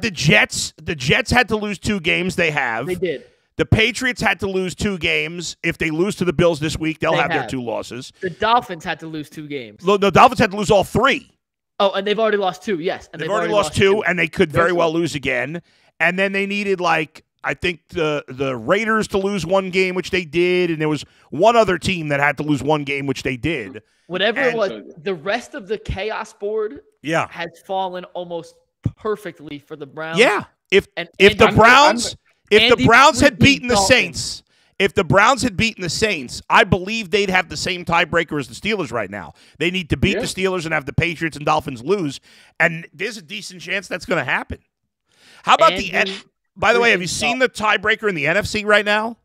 the Jets. The Jets had to lose 2 games. They have. They did. The Patriots had to lose 2 games. If they lose to the Bills this week, they'll have their 2 losses. The Dolphins had to lose 2 games. The Dolphins had to lose all 3. Oh, and they've already lost 2, yes. And they've already lost 2, and they could very well lose again. And then they needed, like, I think the Raiders to lose 1 game, which they did, and there was one other team that had to lose 1 game, which they did. Whatever it was, the rest of the chaos board has fallen almost perfectly for the Browns. Yeah. If the Browns had beaten the Saints, I believe they'd have the same tiebreaker as the Steelers right now. They need to beat the Steelers and have the Patriots and Dolphins lose, and there's a decent chance that's going to happen. How about by the way, have you seen the tiebreaker in the NFC right now?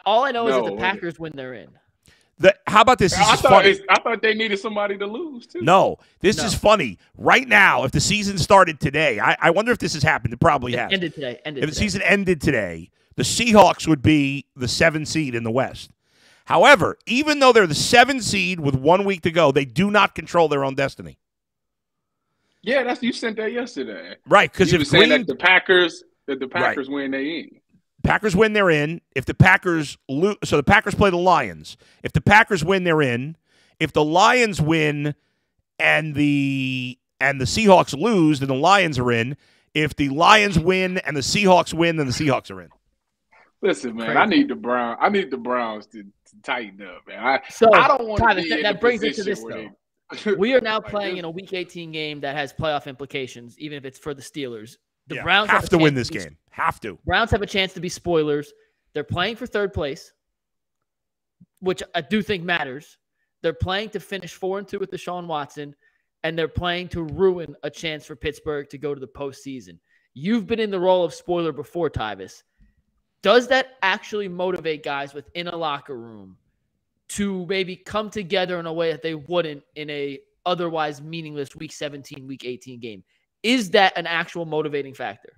All I know is that the Packers win, they're in. How about this? I thought they needed somebody to lose, too. No, this is funny. Right now, if the season started today, I wonder if this has happened. It probably has. Ended today. If the season ended today, the Seahawks would be the 7th seed in the West. However, even though they're the 7th seed with 1 week to go, they do not control their own destiny. Yeah, you sent that yesterday. Right, because if saying that the Packers win, they in. Packers win, they're in. If the Packers lose, so the Packers play the Lions. If the Packers win, they're in. If the Lions win and the Seahawks lose, then the Lions are in. If the Lions win and the Seahawks win, then the Seahawks are in. Listen, man, I need the Browns to tighten up, man. I don't want to be that brings us to this though. We are now playing in a Week 18 game that has playoff implications, even if it's for the Steelers. The Browns have to win this game. Have to. Browns have a chance to be spoilers. They're playing for 3rd place, which I do think matters. They're playing to finish 4-2 with Deshaun Watson, and they're playing to ruin a chance for Pittsburgh to go to the postseason. You've been in the role of spoiler before, Tyvis. Does that actually motivate guys within a locker room to maybe come together in a way that they wouldn't in a otherwise meaningless Week 17, Week 18 game? Is that an actual motivating factor?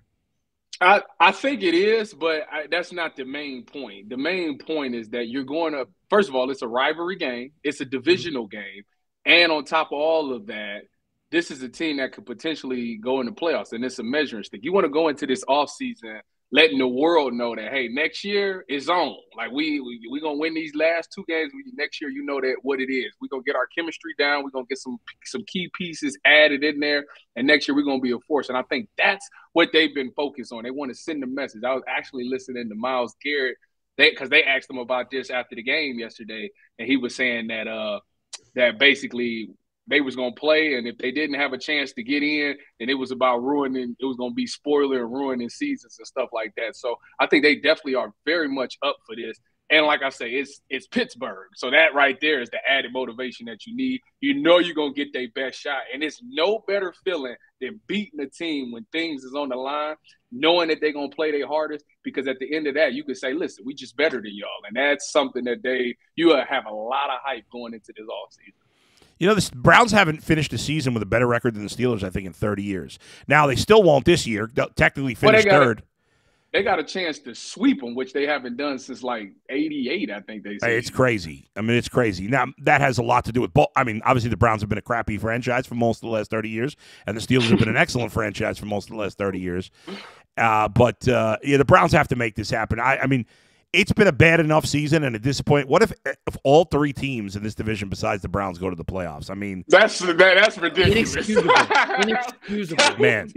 I think it is, but that's not the main point. The main point is that you're going to – first of all, it's a rivalry game. It's a divisional game. And on top of all of that, this is a team that could potentially go in the playoffs, and it's a measuring stick. You want to go into this offseason letting the world know that, hey, next year is on. Like, we're going to win these last 2 games. Next year, you know that what it is. We're going to get our chemistry down. We're going to get some key pieces added in there. And next year, we're going to be a force. And I think that's what they've been focused on. They want to send a message. I was actually listening to Myles Garrett because they asked him about this after the game yesterday. And he was saying that basically – they was going to play, and if they didn't have a chance to get in, then it was about ruining – it was going to be spoiler and ruining seasons and stuff like that. So I think they definitely are very much up for this. And like I say, it's Pittsburgh. So that right there is the added motivation that you need. You know you're going to get their best shot. And it's no better feeling than beating a team when things is on the line, knowing that they're going to play their hardest, because at the end of that, you can say, listen, we just better than y'all. And that's something that you have a lot of hype going into this offseason. You know, the Browns haven't finished the season with a better record than the Steelers, I think, in 30 years. Now, they still won't this year. They'll technically finish third. They got a chance to sweep them, which they haven't done since, like, 88, I think they said. It's crazy. I mean, it's crazy. Now, that has a lot to do with – I mean, obviously the Browns have been a crappy franchise for most of the last 30 years, and the Steelers have been an excellent franchise for most of the last 30 years. But the Browns have to make this happen. I mean – it's been a bad enough season and a disappointment. What if all 3 teams in this division besides the Browns go to the playoffs? I mean, that's ridiculous. Inexcusable. Man.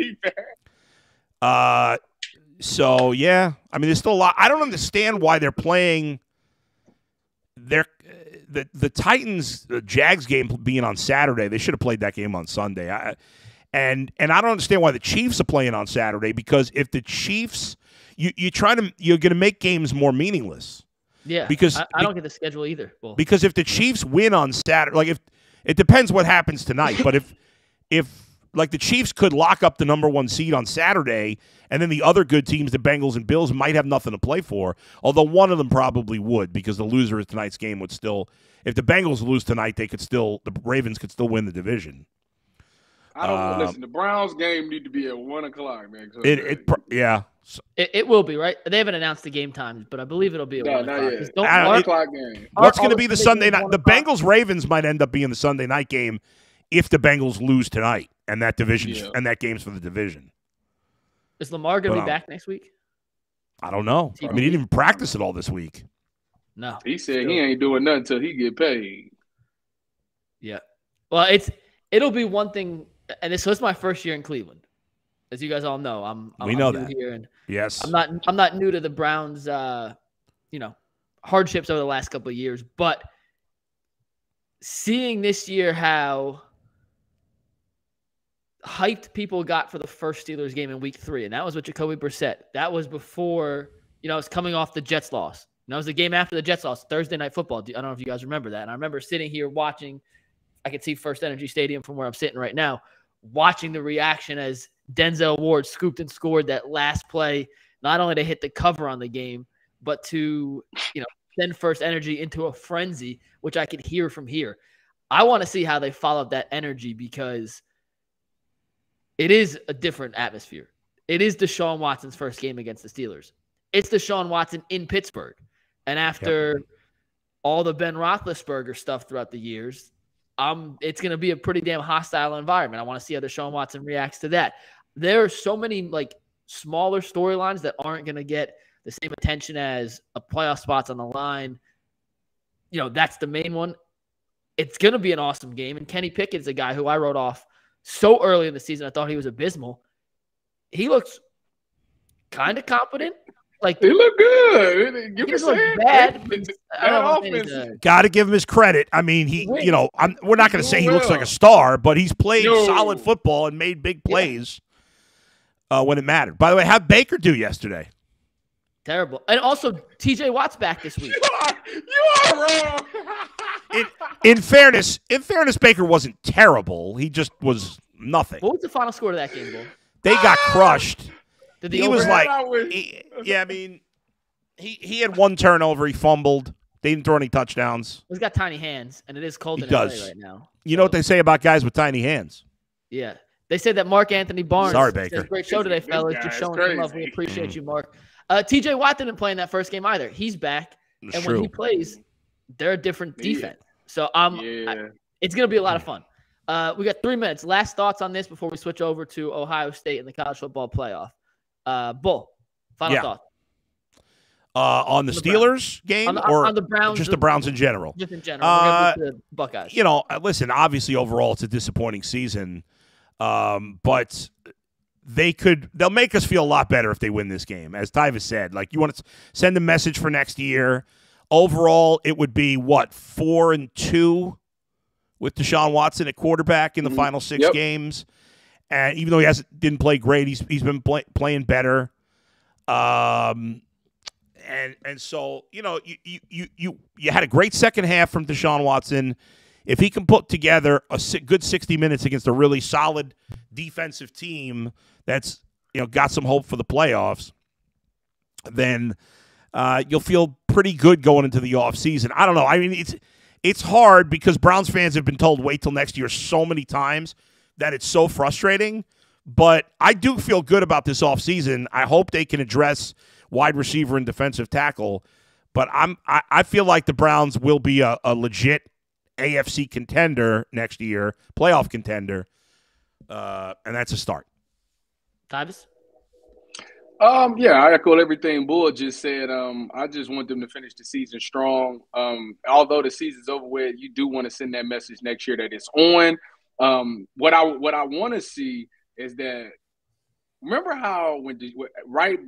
So yeah, I mean, there's still a lot. I don't understand why they're playing. The Titans Jags game being on Saturday. They should have played that game on Sunday. And I don't understand why the Chiefs are playing on Saturday, because if the Chiefs. You're going to make games more meaningless. Yeah, because I don't get the schedule either. Well, because if the Chiefs win on Saturday, like if it depends what happens tonight, but if like the Chiefs could lock up the number 1 seed on Saturday, and then the other good teams, the Bengals and Bills, might have nothing to play for. Although one of them probably would, because the loser of tonight's game would still. If the Bengals lose tonight, the Ravens could still win the division. I don't listen. The Browns game need to be at 1:00, man. Yeah. It will be, right? They haven't announced the game times, but I believe it'll be at 1 o'clock. Not 1 o'clock game. What's going to be the Sunday night? The Bengals-Ravens might end up being the Sunday night game if the Bengals lose tonight, and that division and that game's for the division. Is Lamar going to be back next week? I don't know. I mean, he didn't even practice at all this week. No. He said he ain't doing nothing until he get paid. Yeah. Well, it'll be one thing, and this was my first year in Cleveland. As you guys all know, we know new that. Here, and yes. I'm not new to the Browns, hardships over the last couple of years, but seeing this year how hyped people got for the first Steelers game in Week 3, and that was with Jacoby Brissett. That was before, it was coming off the Jets loss. And that was the game after the Jets loss, Thursday Night Football. I don't know if you guys remember that. And I remember sitting here watching. I could see First Energy Stadium from where I'm sitting right now, watching the reaction as Denzel Ward scooped and scored that last play, not only to hit the cover on the game, but to, send First Energy into a frenzy, which I could hear from here. I want to see how they follow that energy because it is a different atmosphere. It is Deshaun Watson's first game against the Steelers. It's Deshaun Watson in Pittsburgh. And after all the Ben Roethlisberger stuff throughout the years, it's going to be a pretty damn hostile environment. I want to see how Deshaun Watson reacts to that. There are so many smaller storylines that aren't going to get the same attention as a playoff spot's on the line. That's the main one. It's going to be an awesome game. And Kenny Pickett's a guy who I wrote off so early in the season. I thought he was abysmal. He looks kind of competent. He looked good. Give me some bad. Got to give him his credit. I mean, we're not going to say he looks like a star, but he's played solid football and made big plays when it mattered. By the way, how'd Baker do yesterday? Terrible. And also, TJ Watt's back this week. You are wrong. In fairness, Baker wasn't terrible. He just was nothing. What was the final score of that game, Bull? They got crushed. He was he had one turnover. He fumbled. They didn't throw any touchdowns. He's got tiny hands, and it is cold in LA right now. You know what they say about guys with tiny hands? Yeah. They say that Mark Anthony Barnes. Sorry, Baker. Great show today, fellas. Just showing some love. We appreciate you, Mark. TJ Watt didn't play in that first game either. He's back. And when he plays, they're a different defense. So it's going to be a lot of fun. We got 3 minutes. Last thoughts on this before we switch over to Ohio State and the college football playoff. Bull, final thought. On the Steelers game or on the Browns, just the Browns in general? Just in general. We're going to the Buckeyes. Listen, obviously overall it's a disappointing season, but they'll make us feel a lot better if they win this game. As Tyvis said, you want to send a message for next year. Overall, it would be 4-2 with Deshaun Watson at quarterback in the final 6 games. And even though he didn't play great, he's been playing better. And so you had a great second half from Deshaun Watson. If he can put together a good 60 minutes against a really solid defensive team that's got some hope for the playoffs, then you'll feel pretty good going into the offseason. I don't know. I mean, it's hard because Browns fans have been told wait till next year so many times that it's so frustrating. But I do feel good about this offseason. I hope they can address wide receiver and defensive tackle. But I feel like the Browns will be a legit AFC contender next year, playoff contender, and that's a start. Tyvis? I echo everything Bull just said. I just want them to finish the season strong. Although the season's over with, you do want to send that message next year that it's on. What I want to see is that, remember how when right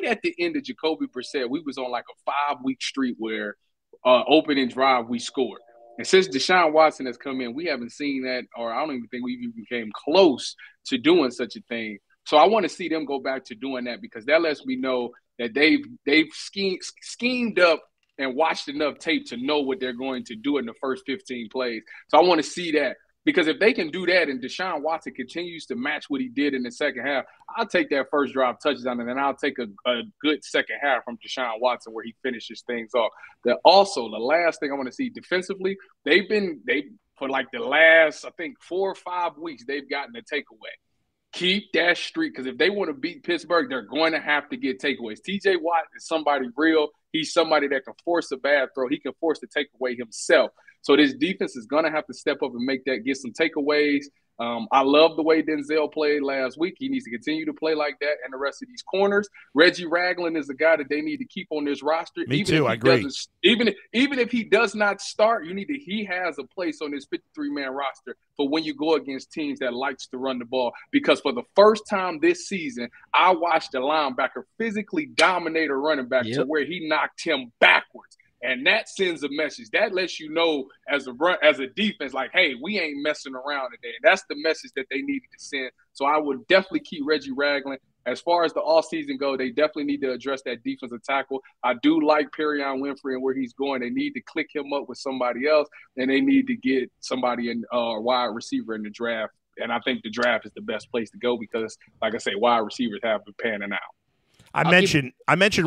at the end of Jacoby Brissett, we was on a 5-week streak where opening drive we scored. And since Deshaun Watson has come in, we haven't seen that, or I don't even think we even came close to doing such a thing. So I want to see them go back to doing that because that lets me know that they've schemed up and watched enough tape to know what they're going to do in the first 15 plays. So I want to see that. Because if they can do that and Deshaun Watson continues to match what he did in the second half, I'll take that first drive touchdown, and then I'll take a good second half from Deshaun Watson where he finishes things off. Also, the last thing I want to see defensively, they for the last, I think, 4 or 5 weeks, they've gotten a takeaway. Keep that streak, because if they want to beat Pittsburgh, they're going to have to get takeaways. TJ Watt is somebody real. He's somebody that can force a bad throw. He can force the takeaway himself. So this defense is going to have to step up and make that, get some takeaways. I love the way Denzel played last week. He needs to continue to play like that, and the rest of these corners. Reggie Ragland is the guy that they need to keep on this roster. Me too, I agree. Even if he does not start, he has a place on this 53-man roster for when you go against teams that likes to run the ball. Because for the first time this season, I watched a linebacker physically dominate a running back to where he knocked him backwards. And that sends a message. That lets you know as a defense, like, hey, we ain't messing around today. And that's the message that they needed to send. So I would definitely keep Reggie Ragland. As far as the offseason go, they definitely need to address that defensive tackle. I do like Perion Winfrey and where he's going. They need to click him up with somebody else, and they need to get somebody in wide receiver in the draft. And I think the draft is the best place to go because, like I say, wide receivers have been panning out. I mentioned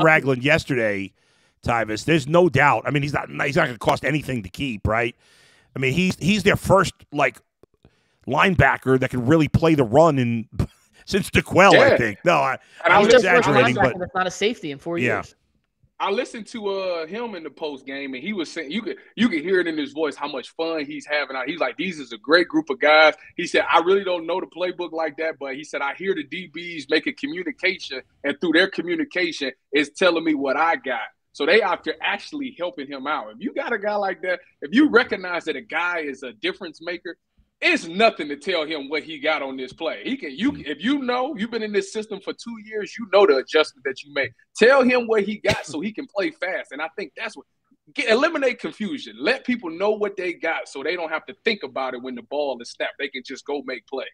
Ragland yesterday, Tyvis. There's no doubt. I mean, he's not going to cost anything to keep, right? I mean, he's their first linebacker that can really play the run since DeQuell, I think. No, I was exaggerating, but that's not a safety in 4 years. I listened to him in the post game, and he was saying you could hear it in his voice how much fun he's having. He's like, these is a great group of guys. He said, I really don't know the playbook like that, but he said I hear the DBs making communication, and through their communication, it's telling me what I got. So they out there actually helping him out. If you got a guy like that, if you recognize that a guy is a difference maker, it's nothing to tell him what he got on this play. If you know you've been in this system for 2 years, you know the adjustment that you make. Tell him what he got so he can play fast. And I think that's what eliminate confusion. Let people know what they got so they don't have to think about it when the ball is snapped. They can just go make plays.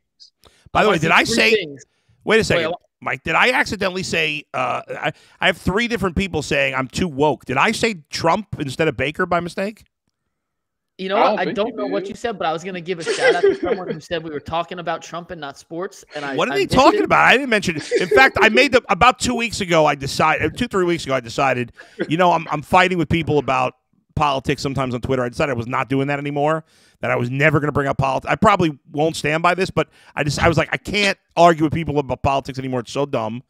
By the way, did I say – wait a second. Mike, did I accidentally say I have 3 different people saying I'm too woke. Did I say Trump instead of Baker by mistake? You know what? I don't know what you said, but I was going to give a shout out to someone who said we were talking about Trump and not sports. And what are they talking about? I didn't mention it. In fact, I made about 2 weeks ago. I decided 2-3 weeks ago. I decided, I'm fighting with people about politics sometimes on Twitter. I decided I was not doing that anymore. That I was never going to bring up politics. I probably won't stand by this, but I was like, I can't argue with people about politics anymore. It's so dumb.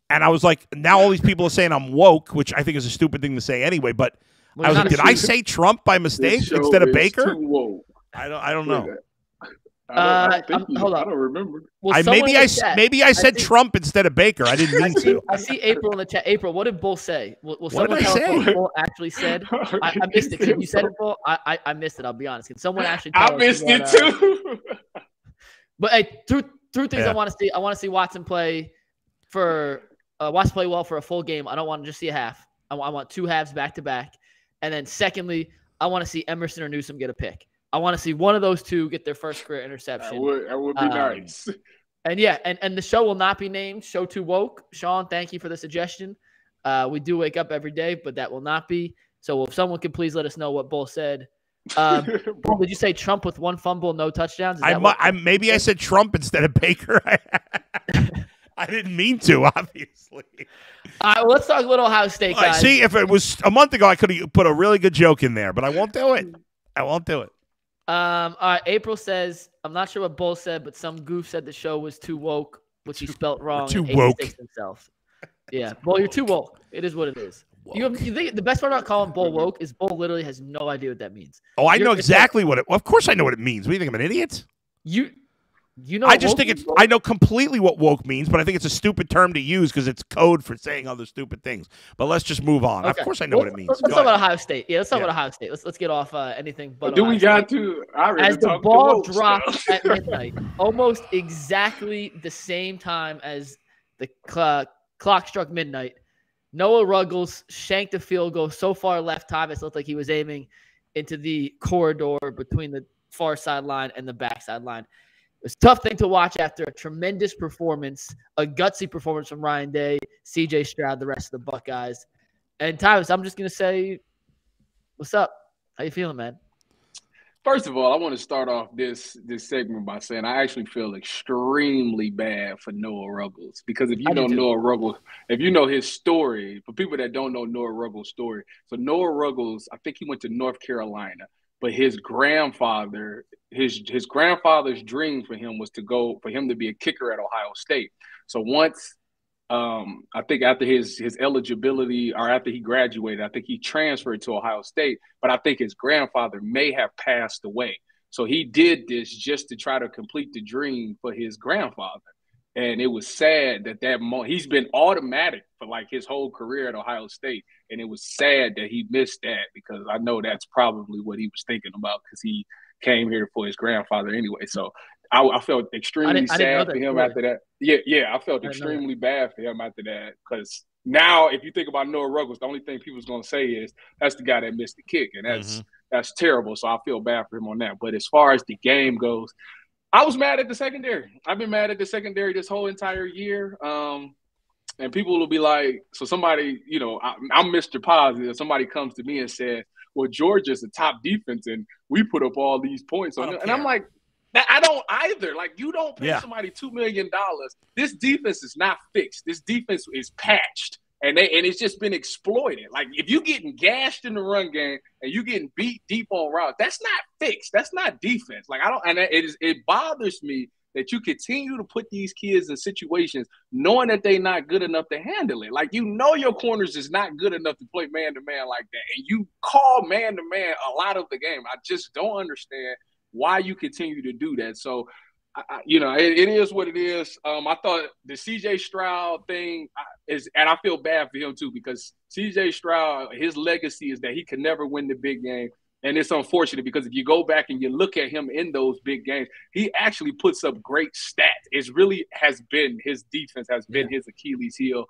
And I was like, now all these people are saying I'm woke, which I think is a stupid thing to say anyway. But I was like, did I say Trump by mistake instead of Baker? I don't know. I don't remember. Well, maybe I said Trump instead of Baker. I didn't mean to. I see April in the chat. April, what did Bull say? What did I say? What Bull actually said? I missed it. Can you said it, Bull? I missed it. I'll be honest. Can someone actually tell us? I missed it too. But hey, through things I want to see. I want to see Watson play well for a full game. I don't want to just see a half. I want 2 halves back to back. And then secondly, I want to see Emerson or Newsome get a pick. I want to see one of those 2 get their first career interception. That would be nice. And yeah, and the show will not be named Show Too Woke. Sean, thank you for the suggestion. We do wake up every day, but that will not be. So if someone could please let us know what Bull said. Bull, did you say Trump with 1 fumble, no touchdowns? Maybe I said Trump instead of Baker. I didn't mean to, obviously. All right, well, let's talk a little Ohio State, guys. See, if it was a month ago, I could have put a really good joke in there, but I won't do it. All right, April says, I'm not sure what Bull said, but some goof said the show was too woke, which he spelt wrong. Too woke. Himself. Yeah, Bull, you're too woke. It is what it is. You think the best part about calling Bull woke is Bull literally has no idea what that means. Oh, I know exactly what it – of course I know what it means. What do you think, I'm an idiot? You know, I just think I know completely what woke means, but I think it's a stupid term to use because it's code for saying other stupid things. But let's just move on. Okay. Of course, I know what it means. Let's talk about Ohio State. Yeah, let's talk about Ohio State. Let's get off anything but. We got to? As the ball dropped at midnight, almost exactly the same time as the clock struck midnight, Noah Ruggles shanked a field goal so far left. Tyvis looked like he was aiming into the corridor between the far sideline and the backside line. It was a tough thing to watch after a tremendous performance, a gutsy performance from Ryan Day, C.J. Stroud, the rest of the Buckeyes. And Tyvis, I'm just going to say, what's up? How you feeling, man? First of all, I want to start off this segment by saying I actually feel extremely bad for Noah Ruggles because if you know Noah Ruggles, if you know his story, for people that don't know Noah Ruggles' story, so Noah Ruggles, I think he went to North Carolina. but his grandfather's dream for him was for him to be a kicker at Ohio State. So once I think after his eligibility, or after he graduated, I think he transferred to Ohio State, but I think his grandfather may have passed away. So he did this just to try to complete the dream for his grandfather. And it was sad that moment, he's been automatic for like his whole career at Ohio State. And it was sad that he missed that, because I know that's probably what he was thinking about, because he came here for his grandfather anyway. So I felt extremely sad for him after that. Yeah, I felt extremely bad for him after that, because now if you think about Noah Ruggles, the only thing people's going to say is that's the guy that missed the kick, and that's terrible. So I feel bad for him on that. But as far as the game goes, I was mad at the secondary. I've been mad at the secondary this whole entire year. And people will be like, so somebody, I'm Mr. Positive. Somebody comes to me and says, well, Georgia's a top defense and we put up all these points on them. And I'm like, I don't either. Like, you don't pay somebody $2 million. This defense is not fixed. This defense is patched. And it's just been exploited. Like, if you're getting gashed in the run game and you're getting beat deep on routes, that's not fixed. That's not defense. Like, it bothers me that you continue to put these kids in situations knowing that they're not good enough to handle it. Like, your corners is not good enough to play man-to-man like that. And you call man-to-man a lot of the game. I just don't understand why you continue to do that. So, it is what it is. I thought the C.J. Stroud thing is, and I feel bad for him too, because C.J. Stroud, his legacy is that he could never win the big game. And it's unfortunate, because if you go back and you look at him in those big games, he actually puts up great stats. It really has been his defense has been his Achilles heel.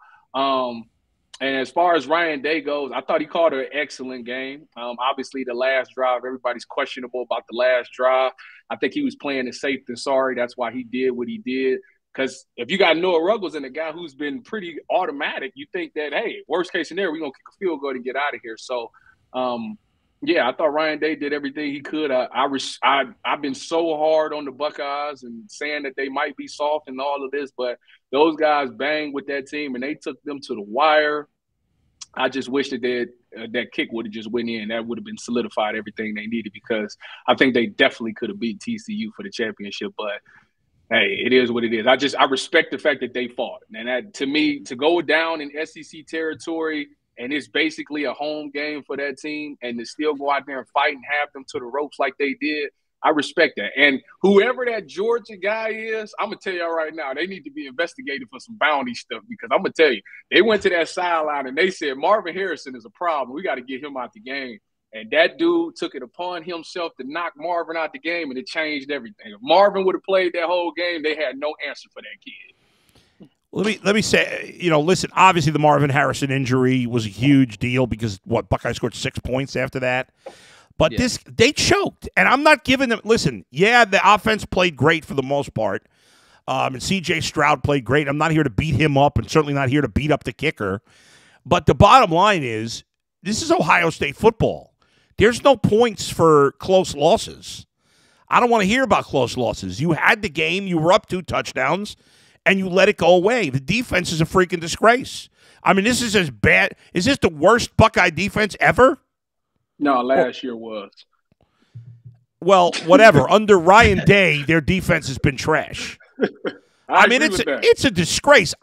And as far as Ryan Day goes, I thought he called an excellent game. Obviously, the last drive, everybody's questionable about the last drive. I think he was playing it safe than sorry. That's why he did what he did. Because if you got Noah Ruggles and a guy who's been pretty automatic, you think that, hey, worst case scenario, we're going to kick a field goal and get out of here. So, I thought Ryan Day did everything he could. I've been so hard on the Buckeyes and saying that they might be soft and all of this, but those guys banged with that team and they took them to the wire. I just wish that that kick would have just went in. That would have been solidified everything they needed, because I think they definitely could have beat TCU for the championship. But hey, it is what it is. I respect the fact that they fought, and that, to me, to go down in SEC territory, and it's basically a home game for that team, and to still go out there and fight and have them to the ropes like they did, I respect that. And whoever that Georgia guy is, I'm going to tell y'all right now, they need to be investigated for some bounty stuff, because I'm going to tell you, they went to that sideline and they said, Marvin Harrison is a problem. We got to get him out the game. And that dude took it upon himself to knock Marvin out the game, and it changed everything. If Marvin would have played that whole game, they had no answer for that kid. Let me say, listen, obviously the Marvin Harrison injury was a huge deal, because Buckeyes scored 6 points after that. But they choked, and I'm not giving them – listen, the offense played great for the most part, and C.J. Stroud played great. I'm not here to beat him up, and certainly not here to beat up the kicker. But the bottom line is, this is Ohio State football. There's no points for close losses. I don't want to hear about close losses. You had the game. You were up 2 touchdowns, and you let it go away. The defense is a freaking disgrace. I mean, this is as bad – is this the worst Buckeye defense ever? No, last year was. Well, whatever. Under Ryan Day, their defense has been trash. I mean, it's a disgrace.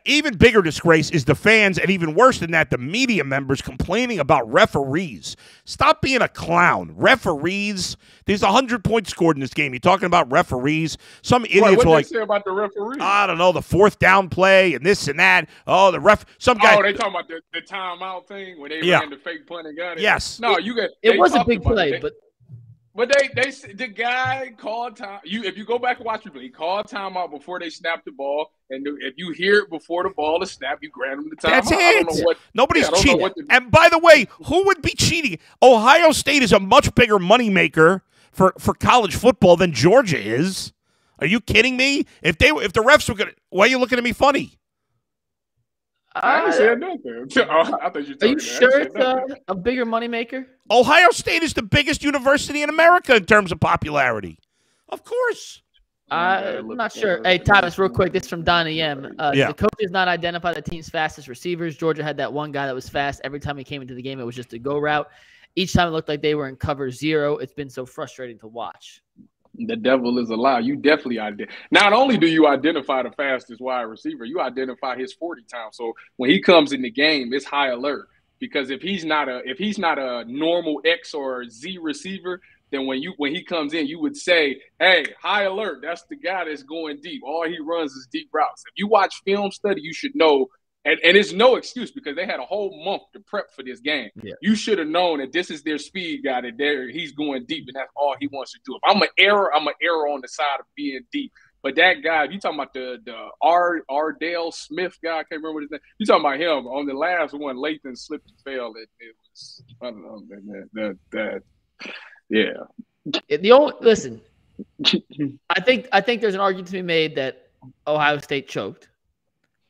Even bigger disgrace is the fans, and even worse than that, the media members complaining about referees. Stop being a clown. Referees. There's 100 points scored in this game. You're talking about referees. Some idiots what were like, say about the referees? I don't know, the 4th down play and this and that. Oh, the ref. Some guy. Oh, they talking about the timeout thing when they ran the fake punt and got it. Yes. No, it was a big play, but. But the guy called time. If you go back and watch it, he called timeout before they snapped the ball. And if you hear it before the ball is snapped, you grant him the timeout. That's it. Nobody's cheating. And by the way, who would be cheating? Ohio State is a much bigger moneymaker for college football than Georgia is. Are you kidding me? If the refs were gonna, why are you looking at me funny? I didn't say nothing. I thought you. Are you sure it's a bigger moneymaker? Ohio State is the biggest university in America in terms of popularity. Of course. I'm not sure. Hey, Tyvis, real quick. This is from Donnie M. The coach has not identified the team's fastest receivers. Georgia had that one guy that was fast. Every time he came into the game, it was just a go route. Each time it looked like they were in cover 0. It's been so frustrating to watch. The devil is a lie. You definitely not only do you identify the fastest wide receiver, you identify his 40 time. So when he comes in the game, it's high alert. Because if he's not a normal X or Z receiver, then when he comes in, you would say, hey, high alert, that's the guy that's going deep. All he runs is deep routes. If you watch film study, you should know. And it's no excuse because they had a whole month to prep for this game. Yeah. You should have known that this is their speed guy, that he's going deep, and that's all he wants to do. If I'm an error on the side of being deep. But that guy, you talking about the Ardell Smith guy, I can't remember what his name. You talking about him on the last one, Lathan slipped and fell. It was, I don't know, yeah. Listen, I think there's an argument to be made that Ohio State choked.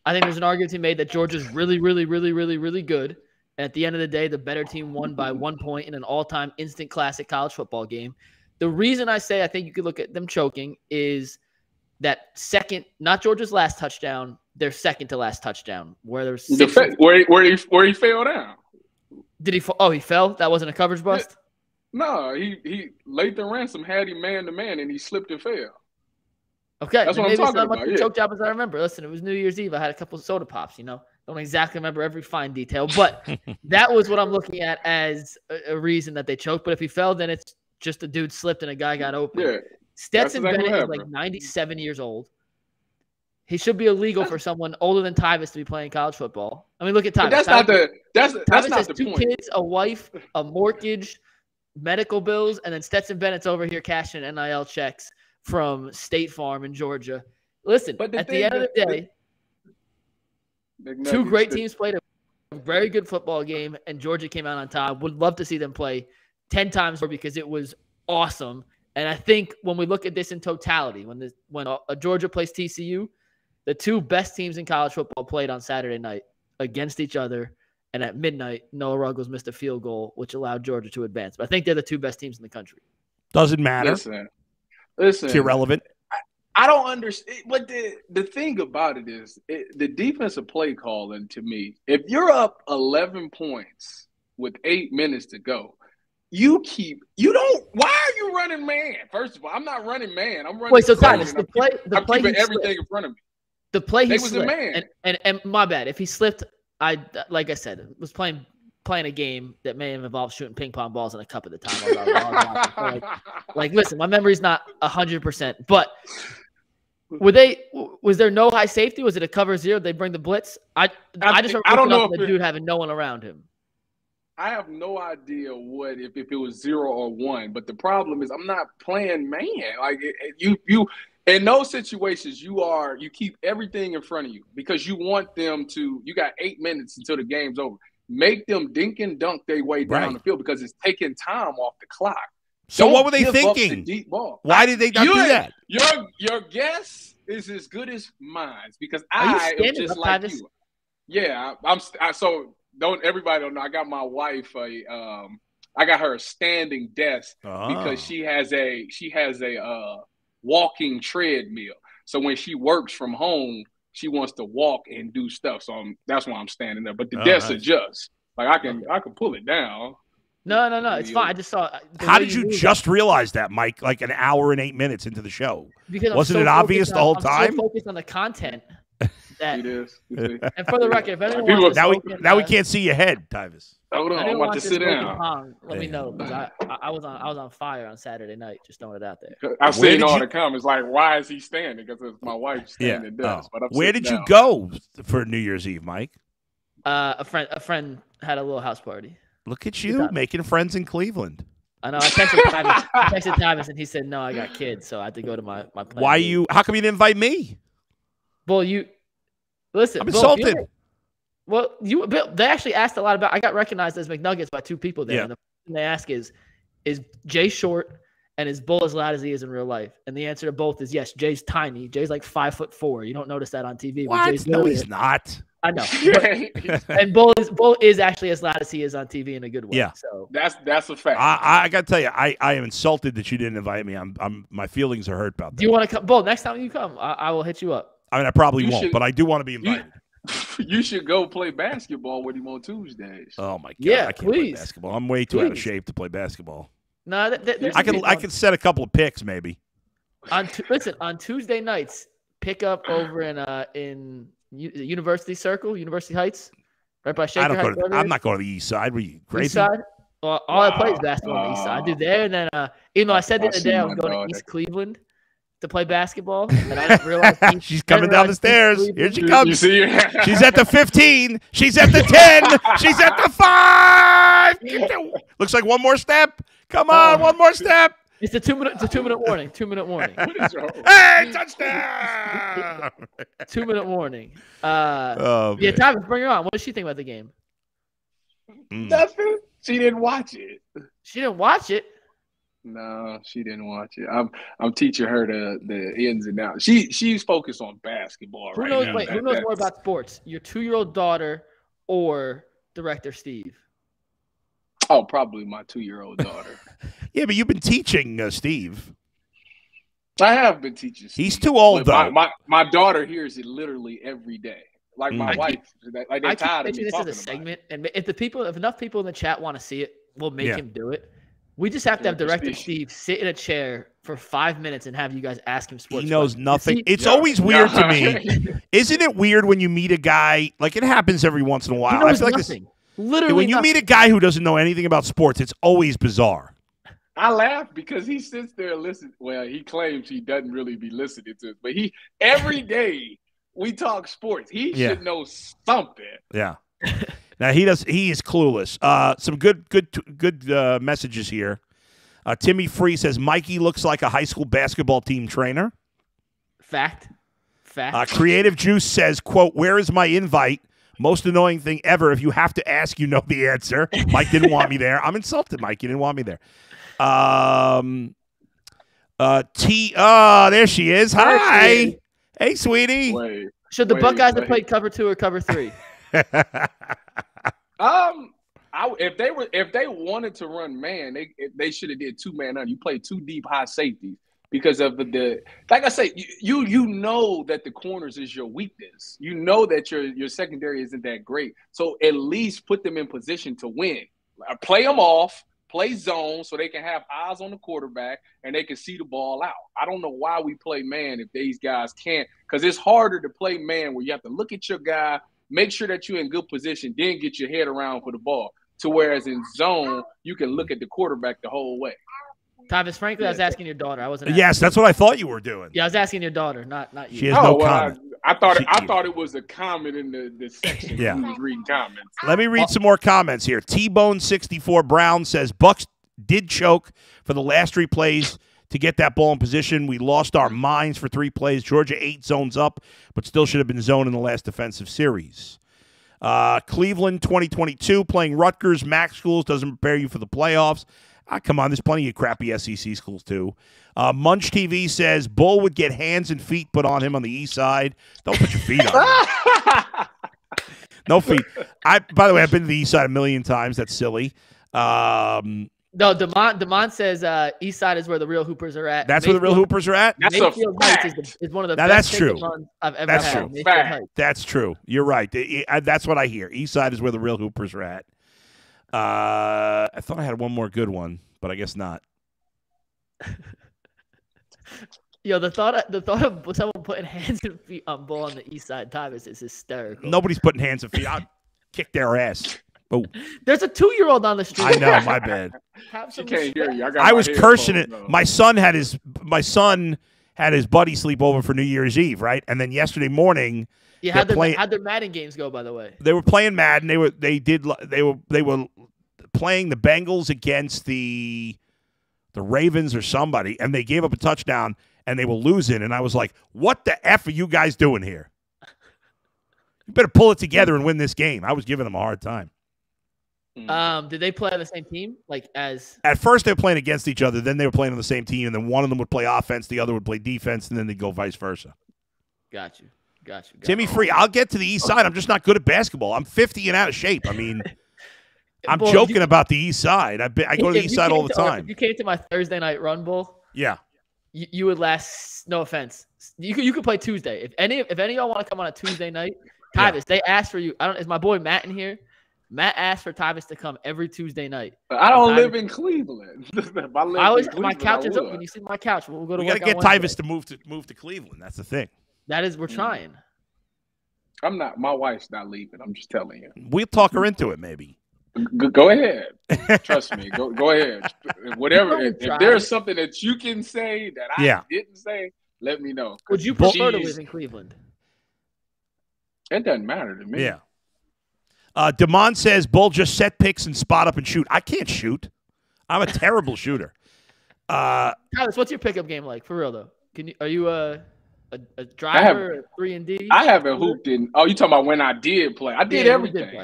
I think there's an argument to be made that Georgia's really, really, really, really, really good. And at the end of the day, the better team won by 1 point in an all-time instant classic college football game. The reason I say I think you could look at them choking is that second, not Georgia's last touchdown, their second to last touchdown, where there's where he fell down. Did he fall? Oh, he fell? That wasn't a coverage bust? No, he Lathan Ransom had him man to man and he slipped and fell. Okay, that's what I'm talking about. Maybe it's not much choke job as I remember. Listen, it was New Year's Eve. I had a couple of soda pops, Don't exactly remember every fine detail, but that was what I'm looking at as a reason that they choked. But if he fell, then it's just a dude slipped and a guy got open. Yeah, Stetson Bennett is like 97 years old. He should be illegal for someone older than Tyvis to be playing college football. I mean, look at Tyvis. That's not the 2 point. Kids, a wife, a mortgage, medical bills, and then Stetson Bennett's over here cashing NIL checks from State Farm in Georgia. Listen, at the end of the day, 2 great teams played a very good football game, and Georgia came out on top. Would love to see them play 10 times more because it was awesome. And I think when we look at this in totality, when Georgia plays TCU, the 2 best teams in college football played on Saturday night against each other. And at midnight, Noah Ruggles missed a field goal, which allowed Georgia to advance. But I think they're the 2 best teams in the country. Doesn't matter. Listen, it's irrelevant. I don't understand. But the thing about it is the defensive play calling to me, if you're up 11 points with 8 minutes to go, why are you running man? First of all, I'm not running man. I'm running. Wait, so Tyvis, I'm keeping everything in front of me. The play he slipped. Man. And my bad. If he slipped, like I said, was playing a game that may have involved shooting ping pong balls in a cup at the time. Listen, my memory's not 100%, but was there no high safety? Was it a cover 0? Did they bring the blitz? I don't know if the dude having no one around him. I have no idea if it was 0 or 1, but the problem is I'm not playing man. Like you in those situations, you keep everything in front of you because you want them to. You got 8 minutes until the game's over. Make them dink and dunk their way down the field because it's taking time off the clock. So what were they thinking? Deep ball. Why did they not do that? Your guess is as good as mine because I am just like you. Yeah, so everybody don't know. I got my wife I got her a standing desk because she has a walking treadmill. So when she works from home, she wants to walk and do stuff. So that's why I'm standing there. But the desk adjusts. Like I can pull it down. No. It's fine. I just saw. How did you just realize that, Mike? Like an hour and 8 minutes into the show, because wasn't it obvious the whole time? I'm so focused on the content. It is. And for the record, if anyone wants now we can't see your head, Tyvis. Hold on, I'm about to sit down. Let me know because I was on fire on Saturday night. Just throwing it out there. I've seen all the comments like, "Why is he standing?" Because it's my wife standing. But where did you go for New Year's Eve, Mike? A friend had a little house party. Look at you making friends in Cleveland. I know. I texted Tyvis and he said, "No, I got kids, so I had to go to my plan." How come you didn't invite me? Well, listen. I'm insulted. They actually asked a lot about. I got recognized as McNuggets by 2 people there. Yeah. And the question they ask is Jay short and is Bull as loud as he is in real life? And the answer to both is yes. Jay's tiny. Jay's like 5'4". You don't notice that on TV. What? But Jay's no, he's not. I know. And Bull is actually as loud as he is on TV in a good way. Yeah. So that's a fact. I got to tell you, I am insulted that you didn't invite me. My feelings are hurt about that. Do you want to come? Bull, next time you come, I will hit you up. I mean, I probably won't, but I do want to be invited. You should go play basketball with him on Tuesdays. Oh my god! Yeah, I can't play basketball. I'm way too out of shape to play baskall. No, I can set a couple of picks maybe. Listen, on Tuesday nights, pick up over in University Circle, University Heights, right by Shaker Heights. I'm not going to the East Side. Were you crazy? East Side? Well, all I play is basketball on the East Side. I do there, and then even though I said the other day I was going to East Cleveland to play basketball, and I didn't realize she's coming down the stairs. Here she comes. You see her? She's at the 15. She's at the 10. She's at the 5. Looks like one more step. Come on, one more step. It's a 2 minute. It's a 2 minute warning. 2 minute warning. Hey, touchdown! 2 minute warning. Yeah, Tyvis, bring her on. What does she think about the game? Nothing. She didn't watch it. She didn't watch it. No, she didn't watch it. I'm teaching her the ins and outs. She's focused on basketball right now. Wait, who knows more about sports? Your 2-year-old daughter or Director Steve? Oh, probably my 2-year-old daughter. Yeah, but you've been teaching Steve. I have been teaching Steve. He's too old, though. My daughter hears it literally every day. Like my wife. Like they're tired of me this talking is a segment, about it. and if enough people in the chat want to see it, we'll make him do it. We just have to have Director Steve sit in a chair for 5 minutes and have you guys ask him sports. He knows nothing. It's always weird to me. Isn't it weird when you meet a guy, like it happens every once in a while? He knows I feel nothing. like Literally when you meet a guy who doesn't know anything about sports, it's always bizarre. I laugh because he sits there and listens. Well, he claims he doesn't really be listening to us, but every day we talk sports. He should know something. Yeah. Now he does. He is clueless. Some good messages here. Timmy Free says Mikey looks like a high school basketball team trainer. Fact. Creative Juice says, "quote Where is my invite? Most annoying thing ever. If you have to ask, you know the answer." Mike didn't want me there. I'm insulted, Mike. You didn't want me there. There she is. Hi. Hey, sweetie. Should the Buckeyes have played cover 2 or cover 3? If they wanted to run man, they should have did 2-man under. You play 2 deep high safeties because of the like I say, you know that the corners is your weakness. You know that your secondary isn't that great. So at least put them in position to win. Play them off. Play zone so they can have eyes on the quarterback and they can see the ball out. I don't know why we play man if these guys can't, because it's harder to play man where you have to look at your guy, make sure that you're in good position, then get your head around for the ball. To whereas in zone, you can look at the quarterback the whole way. Tyvis, frankly, I was asking your daughter. I wasn't. Yes, that's what I thought you were doing. Yeah, I was asking your daughter, not you. She has no comment. I thought it was a comment in the section. Yeah. Who was reading comments. Let me read some more comments here. T-Bone64 Brown says Bucks did choke for the last 3 plays to get that ball in position. We lost our minds for 3 plays. Georgia 8 zones up, but still should have been zoned in the last defensive series. Cleveland 2022 playing Rutgers. MAC schools doesn't prepare you for the playoffs. Come on, there's plenty of crappy SEC schools too. Munch TV says Bull would get hands and feet put on him on the east side. Don't put your feet on him. No feet. By the way, I've been to the east side a million times. That's silly. No, Demont says east side is where the real hoopers are at. That's where the real hoopers are at? That's Mayfield a fact. is one of the now, best that's true. I've ever that's had. True. That's true. You're right. That's what I hear. East side is where the real hoopers are at. I thought I had one more good one, but I guess not. Yo, the thought of someone putting hands and feet on Bull on the east side, Tyvis, is hysterical. Nobody's putting hands and feet. I'll kick their ass. Oh, there's a 2-year-old on the street. I know, my bad. She can't hear you. I was cursing it. Though. My son had his buddy sleep over for New Year's Eve, right? And then yesterday morning, how'd their Madden games go? By the way, they were playing Madden. They were playing the Bengals against the Ravens or somebody, and they gave up a touchdown and they were losing. And I was like, "What the F are you guys doing here? You better pull it together and win this game." I was giving them a hard time. Did they play on the same team? At first they were playing against each other, then they were playing on the same team, and then one of them would play offense, the other would play defense, and then they'd go vice versa. Got you. Timmy Free, I'll get to the east side. I'm just not good at basketball. I'm 50 and out of shape. I mean, I'm joking about the east side. I go to the east side all the time. If you came to my Thursday night run, Bull, yeah, you would last. No offense, you could play Tuesday. If any of y'all want to come on a Tuesday night, Tyvis, they asked for you. Is my boy Matt in here? Matt asked for Tyvis to come every Tuesday night. I don't live in Cleveland. My couch is open. You see my couch. We'll go to. We got to get Tyvis to move to Cleveland. That's the thing. We're trying. I'm not. My wife's not leaving. I'm just telling you. We'll talk her into it, maybe. Go ahead. Trust me. Go ahead. Whatever. If there's something that you can say that I didn't say, let me know. Would you prefer to live in Cleveland? It doesn't matter to me. Yeah. Damon says, Bull, just set picks and spot up and shoot. I can't shoot. I'm a terrible shooter. Tyvis, what's your pickup game like? For real, though. Are you a driver, 3-and-D? I haven't hooped in. Oh, you talking about when I did play? I did everything.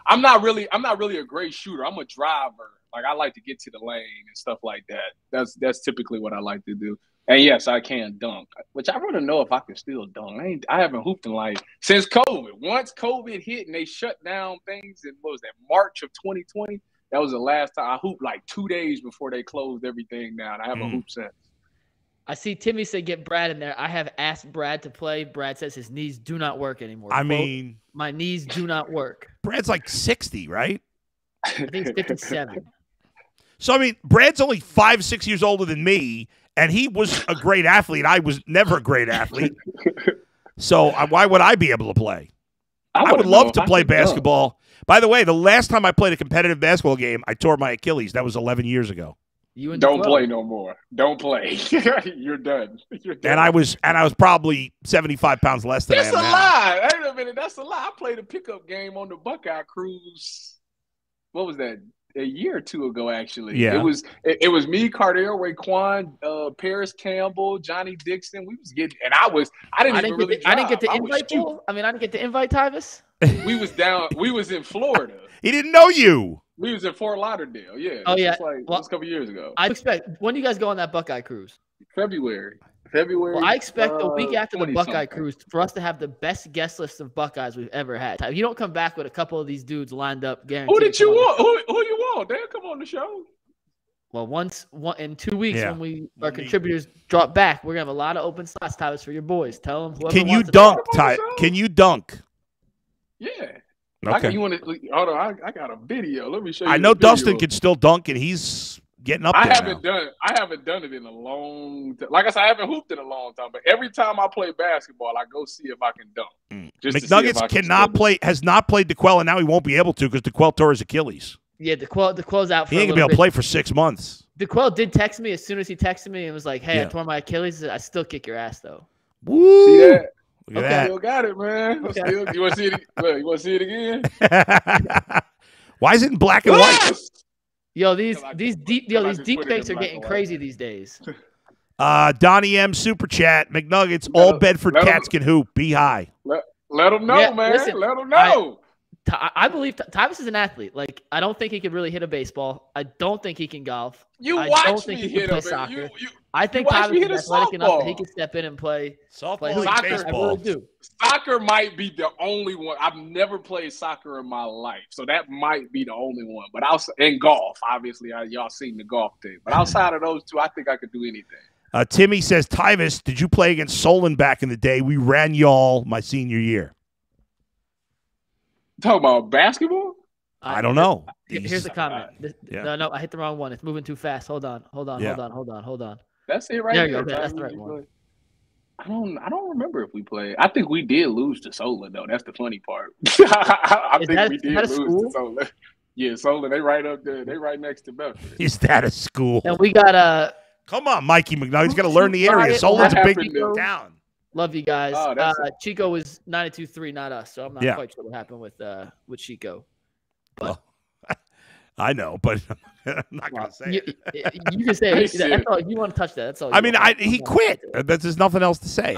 I'm not really a great shooter. I'm a driver. Like, I like to get to the lane and stuff like that. That's typically what I like to do. And yes, I can dunk, which I want to know if I can still dunk. I haven't hooped in since COVID. Once COVID hit and they shut down things in March of 2020. That was the last time I hooped 2 days before they closed everything down. I haven't hooped since. I see Timmy say get Brad in there. I have asked Brad to play. Brad says his knees do not work anymore. I mean, my knees do not work. Brad's 60, right? I think he's 57. So, I mean, Brad's only 5-6 years older than me, and he was a great athlete. I was never a great athlete. So why would I be able to play? I would love to play basketball. By the way, the last time I played a competitive basketball game, I tore my Achilles. That was 11 years ago. Don't play no more. Don't play. You're done. And I was probably 75 pounds less than I am now. That's a lie. Wait a minute. That's a lie. I played a pickup game on the Buckeye cruise. What was that? A year or two ago, actually. Yeah. It was me, Cardell, Raekwon, Paris Campbell, Johnny Dixon. We was getting, and I didn't get the invite. I didn't get the invite, Tyvis. We was down. We was in Florida. He didn't know you. We was in Fort Lauderdale. Yeah. Oh yeah. It was a couple years ago. I expect. When do you guys go on that Buckeye cruise? February. Well, I expect a week after the Buckeye cruise for us to have the best guest list of Buckeyes we've ever had. If you don't come back with a couple of these dudes lined up, guaranteed. Who did you want? Who you want? They'll come on the show. Well, in 2 weeks when our contributors drop back, we're gonna have a lot of open slots, Tyvis, for your boys. Tell them. Can you dunk, Ty? Can you dunk? Yeah. Okay. You want to? Hold on. I got a video. Let me show you. I know Dustin can still dunk, and he's getting up there. I haven't done it in a long time. Like I said, I haven't hooped in a long time. But every time I play basketball, I go see if I can dunk. McNuggets has not played DeQuell, and now he won't be able to because DeQuell tore his Achilles. Yeah, DeQuell's out for he ain't gonna be able to play for 6 months. DeQuell did text me as soon as he texted me and was like, "Hey, I tore my Achilles. I still kick your ass though." Woo! See that? Look at that. Still got it, man. Okay. You want to see it? You want to see it again? Why is it in black and white? Yo, these deep fakes are getting crazy these days. Donnie M super chat. McNuggets. All Bedford cats can hoop. Be high. Let them know, man. Listen, let them know. I believe Tyvis is an athlete. Like, I don't think he could really hit a baseball. I don't think he can golf. I don't think he can play soccer. I think Tyvis is athletic enough that he can step in and play softball. I really do. Soccer might be the only one. I've never played soccer in my life, so that might be the only one. But in golf, obviously, y'all seen the golf thing. But outside of those two, I think I could do anything. Timmy says, Tyvis, did you play against Solon back in the day? We ran y'all my senior year. Talking about basketball? I don't know. Here's the comment. No, I hit the wrong one. It's moving too fast. Hold on. That's it right there. You go. That's the right one. I don't remember if we played. I think we did lose to Solon, though. That's the funny part. I think we did lose to Solon. Yeah, Solon, they right up there. They right next to Bedford. Is that a school? And we got Come on, Mikey McNuggets. He's got to learn the area. Solon's a big town. Love you guys. Chico was 92-3, not us, so I'm not quite sure what happened with Chico. But I know, but I'm not going to say it. You can say it. That's all. You want to touch that. That's all. I mean, he quit. There's nothing else to say.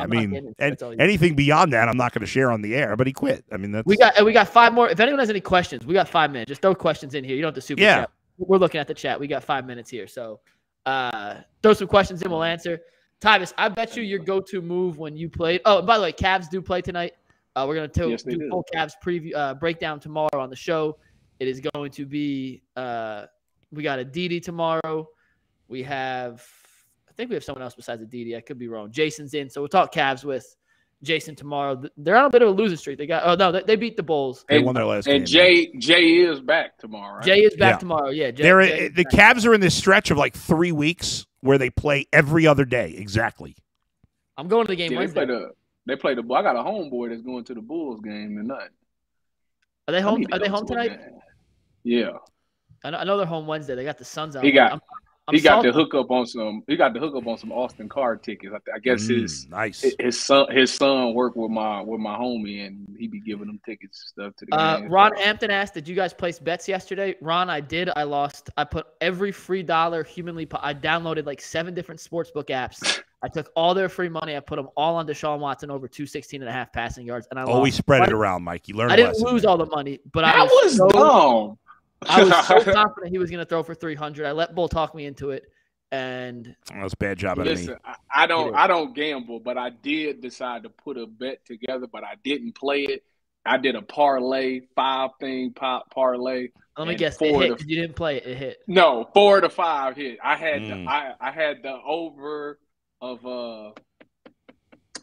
Anything beyond that, I'm not going to share on the air, but he quit. I mean, we got 5 more. If anyone has any questions, we got 5 minutes. Just throw questions in here. You don't have to super chat. We're looking at the chat. We got 5 minutes here. So throw some questions in. We'll answer. Tyvis, I bet you your go-to move when you played. Oh, by the way, Cavs do play tonight. We're going to do full Cavs preview breakdown tomorrow on the show. It is going to be we got a Didi tomorrow. I think we have someone else besides a Didi. I could be wrong. Jason's in, so we'll talk Cavs with Jason tomorrow. They're on a bit of a losing streak. They beat the Bulls. They won their last game. And Jay is back tomorrow, right? Jay is back tomorrow. Yeah. The Cavs are in this stretch of like 3 weeks where they play every other day. Exactly. I'm going to the game Wednesday. They play the. I got a homeboy that's going to the Bulls game tonight. Are they home? Are they home tonight? Yeah. I know they're home Wednesday. They got the Suns out. He got to hook up on some. He got to hook up on some Austin card tickets. I guess his son worked with my homie, and he be giving them tickets and stuff to the game. Ron Hampton asked, "Did you guys place bets yesterday?" Ron, I did. I lost. I put every free dollar humanly. I downloaded like 7 different sportsbook apps. I took all their free money. I put them all on Deshaun Watson over 216.5 passing yards, and I lost. Always spread it around, Mike. You learned. I didn't lose all the money, but I was dumb. I was so confident he was going to throw for 300. I let Bull talk me into it, and that was a bad job. Listen, I don't gamble, but I did decide to put a bet together, but I didn't play it. I did a parlay, 5-thing parlay. Let me guess, it hit because you didn't play it. It hit. No, 4 to 5 hit. I had I had the over of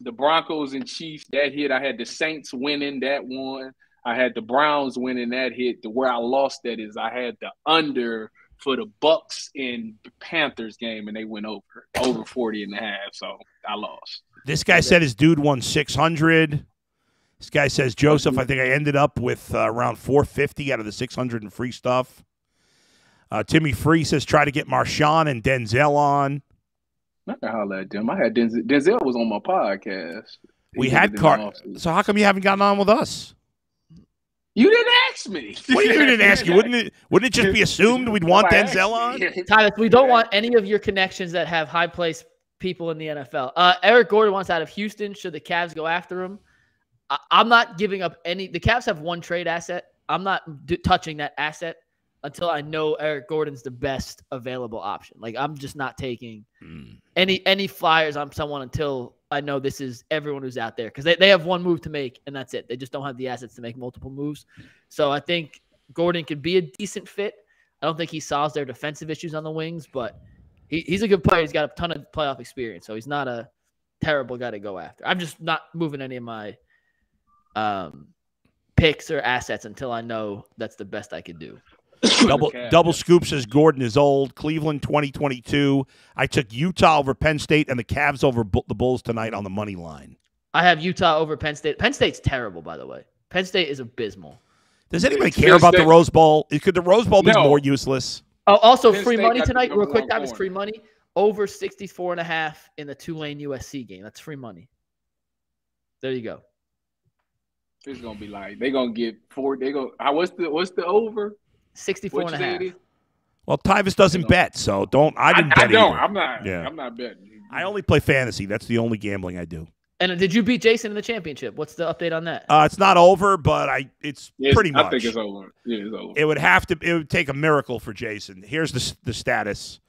the Broncos and Chiefs that hit. I had the Saints winning that one. I had the Browns winning that hit. Where I lost that is I had the under for the Bucks and Panthers game, and they went over 40.5. So I lost. This guy said his dude won 600. This guy says, Joseph, I think I ended up with around 450 out of the 600 and free stuff. Timmy Free says, try to get Marshawn and Denzel on. I can holler at them. I had Denzel was on my podcast. We had So how come you haven't gotten on with us? You didn't ask me. What do you didn't ask you? Wouldn't it just be assumed we'd want Denzel on? Tyvis, we don't want any of your connections that have high-placed people in the NFL. Eric Gordon wants out of Houston. Should the Cavs go after him? I'm not giving up any. The Cavs have one trade asset. I'm not touching that asset until I know Eric Gordon's the best available option. Like, I'm just not taking any flyers on someone until I know this is everyone who's out there, because they have one move to make, and that's it. They just don't have the assets to make multiple moves. So I think Gordon could be a decent fit. I don't think he solves their defensive issues on the wings, but he's a good player. He's got a ton of playoff experience, so he's not a terrible guy to go after. I'm just not moving any of my picks or assets until I know that's the best I could do. Double Scoop says Gordon is old. Cleveland 2022. I took Utah over Penn State and the Cavs over the Bulls tonight on the money line. I have Utah over Penn State. Penn State's terrible, by the way. Penn State is abmal. Does anybody care about the Rose Bowl? Could the Rose Bowl be more useless? Oh, also free money tonight. Real quick, time is free money. Over 64.5 in the Tulane USC game. That's free money. There you go. It's gonna be like they're gonna get 4. They go. What's the over? 64.5. Well, Tyvis doesn't bet, so don't. I didn't bet. I don't. Either. I'm not. Yeah. I'm not betting. I only play fantasy. That's the only gambling I do. And did you beat Jason in the championship? What's the update on that? It's not over, but it's pretty much. I think it's over. Yeah, it's over. It would take a miracle for Jason. Here's the status.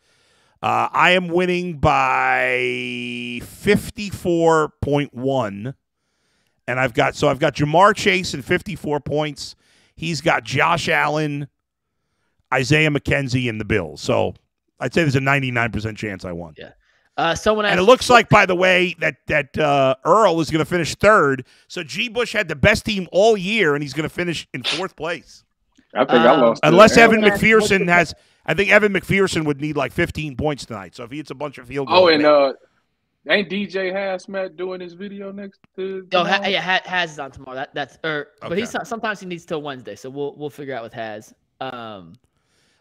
I am winning by 54.1, and I've got Jamar Chase in 54 points. He's got Josh Allen, Isaiah McKenzie, and the Bills. So I'd say there's a 99% chance I won. Yeah. Someone asked, and it looks like, by the way, that Earl is going to finish third. So G. Bush had the best team all year, and he's going to finish in 4th place. I think I lost. Unless Evan McPherson has – I think Evan McPherson would need like 15 points tonight. So if he hits a bunch of field goals. Oh, and ain't DJ Hazmat doing his video next to – Haz is on tomorrow. But he's not, sometimes he needs till Wednesday, so we'll figure out with Haz.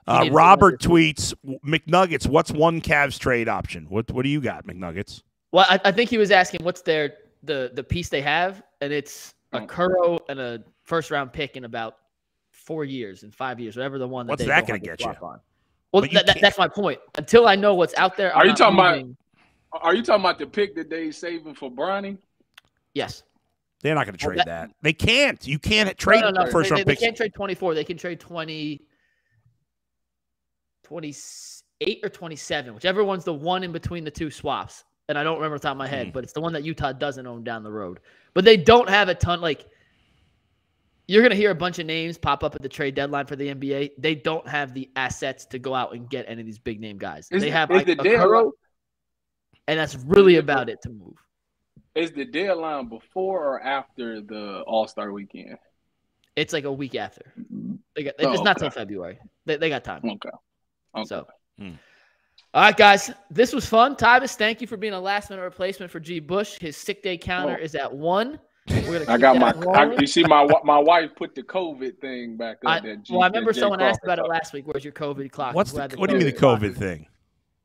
Robert tweets, McNuggets, what's one Cavs trade option? What do you got, McNuggets? Well, I think he was asking what's the piece they have, and it's a Curro and a first-round pick in about 4 years and 5 years, whatever the one that what's that going to get you? On. Well, that's my point. Until I know what's out there, Are you talking about the pick that they saving for Bronny? Yes. They're not going to trade that. They can't. You can't trade first-round picks. They can't trade 24. They can trade 28 or 27, whichever one's the one in between the two swaps. And I don't remember off the top of my head, but it's the one that Utah doesn't own down the road. But they don't have a ton. Like, you're going to hear a bunch of names pop up at the trade deadline for the NBA. They don't have the assets to go out and get any of these big name guys. They have a Curro, and that's really about it to move. Is the deadline before or after the All-Star weekend? It's like a week after. It's not till February. They got time. Okay. So, all right, guys, this was fun. Tyvis, thank you for being a last-minute replacement for G. Bush. His sick day counter is at 1. I got you see, my wife put the COVID thing back up. I remember someone asked about it last week. Where's your COVID clock? What do you mean the COVID thing?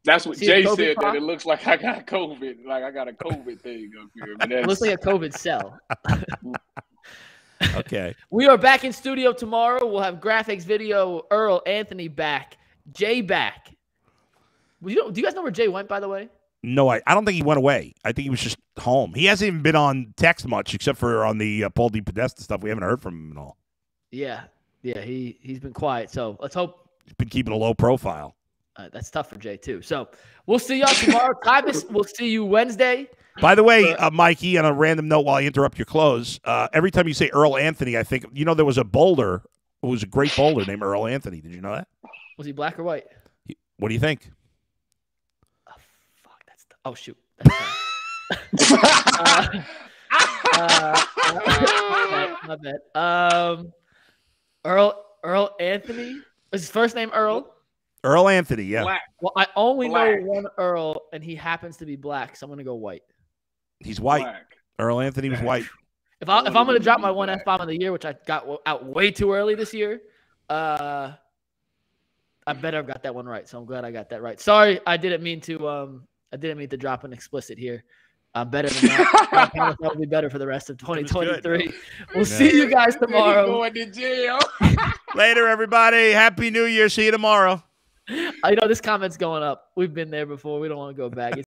That's what Jay said. That it looks like I got COVID. Like I got a COVID thing up here. But it looks like a COVID cell. Okay. We are back in studio tomorrow. We'll have graphics, video, Earl, Anthony back, Jay back. Do you guys know where Jay went, by the way? No, I don't think he went away. I think he was just home. He hasn't even been on text much, except for on the Paul D. Podesta stuff. We haven't heard from him at all. Yeah, he's been quiet. So let's hope. He's been keeping a low profile. That's tough for Jay, too. So we'll see y'all tomorrow. Tyvis, we'll see you Wednesday. By the way, Mikey, on a random note while I interrupt your close, every time you say Earl Anthony, I think, there was a bowler who was a great bowler named Earl Anthony. Did you know that? Was he black or white? What do you think? Oh, shoot. That's my bad. Earl Anthony? Is his first name Earl? Earl Anthony, yeah. Black. Well, I only know one Earl, and he happens to be black, so I'm going to go white. He's white. Black. Earl Anthony was white. If I'm going to drop my one F-bomb of the year, which I got out way too early this year, I better have got that one right, so I'm glad I got that right. Sorry, I didn't mean to drop an explicit here. I'm better than that. I promise I'll be better for the rest of 2023. We'll see you guys tomorrow. Going to jail. Later, everybody. Happy New Year. See you tomorrow. This comment's going up. We've been there before. We don't want to go back.